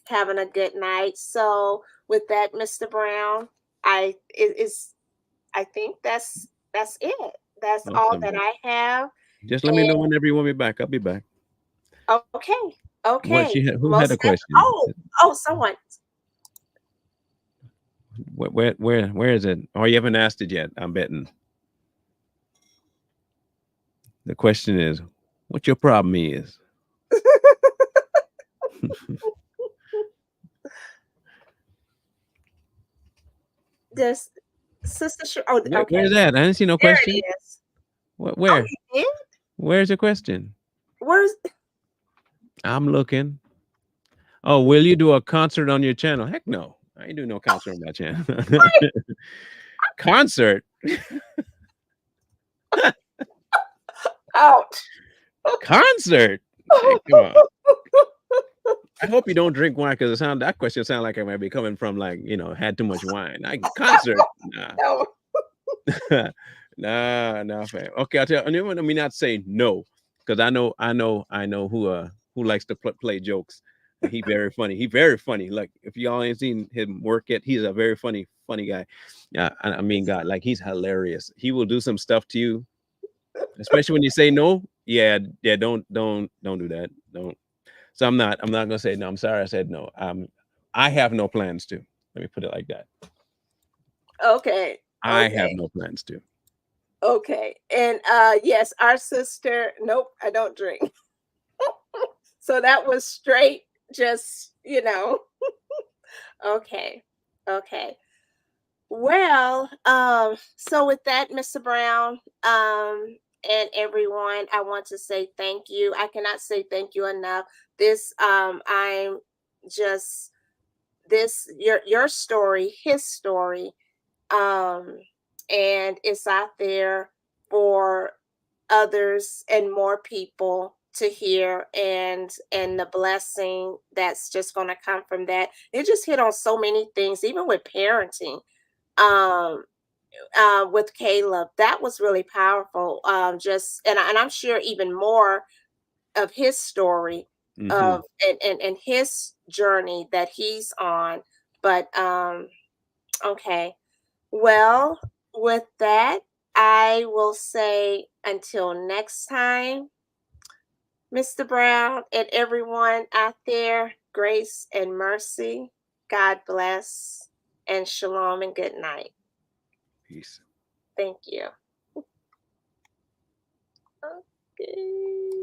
having a good night. So with that, Mr. Brown, I think that's it. That's all Awesome. that I have. Just let me know And whenever you want me back. I'll be back. okay, okay, Who had most a def- question? someone. Where is it? Oh, you haven't asked it yet. I'm betting. The question is, what your problem is? This sister. Oh, okay. Where's that? I didn't see no There question. it is. Oh, Where? you did? Where's your question? Where's I'm looking. Oh, will you do a concert on your channel? Heck no. I ain't doing no concert on my channel. Concert? out? Concert? Hey, come on. I hope you don't drink wine because that question sounds like it might be coming from like, had too much wine. Concert? Nah. No. Nah, fam. Okay, I'll tell you. Let me not say no, because I know who likes to play jokes. He very funny. He very funny. Like if y'all ain't seen him work yet, he's a very funny guy. Yeah, I mean, God, like he's hilarious. He will do some stuff to you, especially when you say no. Yeah, yeah. Don't do that. Don't. So I'm not gonna say no. I'm sorry. I said no. I have no plans to. Let me put it like that. Okay. I Okay. have no plans to. Okay. And yes, our sister, nope, I don't drink. So that was straight, just, Okay. Okay. Well, so with that, Mr. Brown, and everyone, I want to say thank you. I cannot say thank you enough. This, I'm just this your story, his story, and it's out there for others and more people to hear, and the blessing that's just going to come from that. It just hit on so many things, even with parenting. um with Caleb, that was really powerful. Just and I'm sure even more of his story Mhm. of and his journey that he's on. But okay. Well, with that, I will say until next time, Mr. Brown, and everyone out there, grace and mercy. God bless, and shalom and good night. Peace. Thank you. Okay.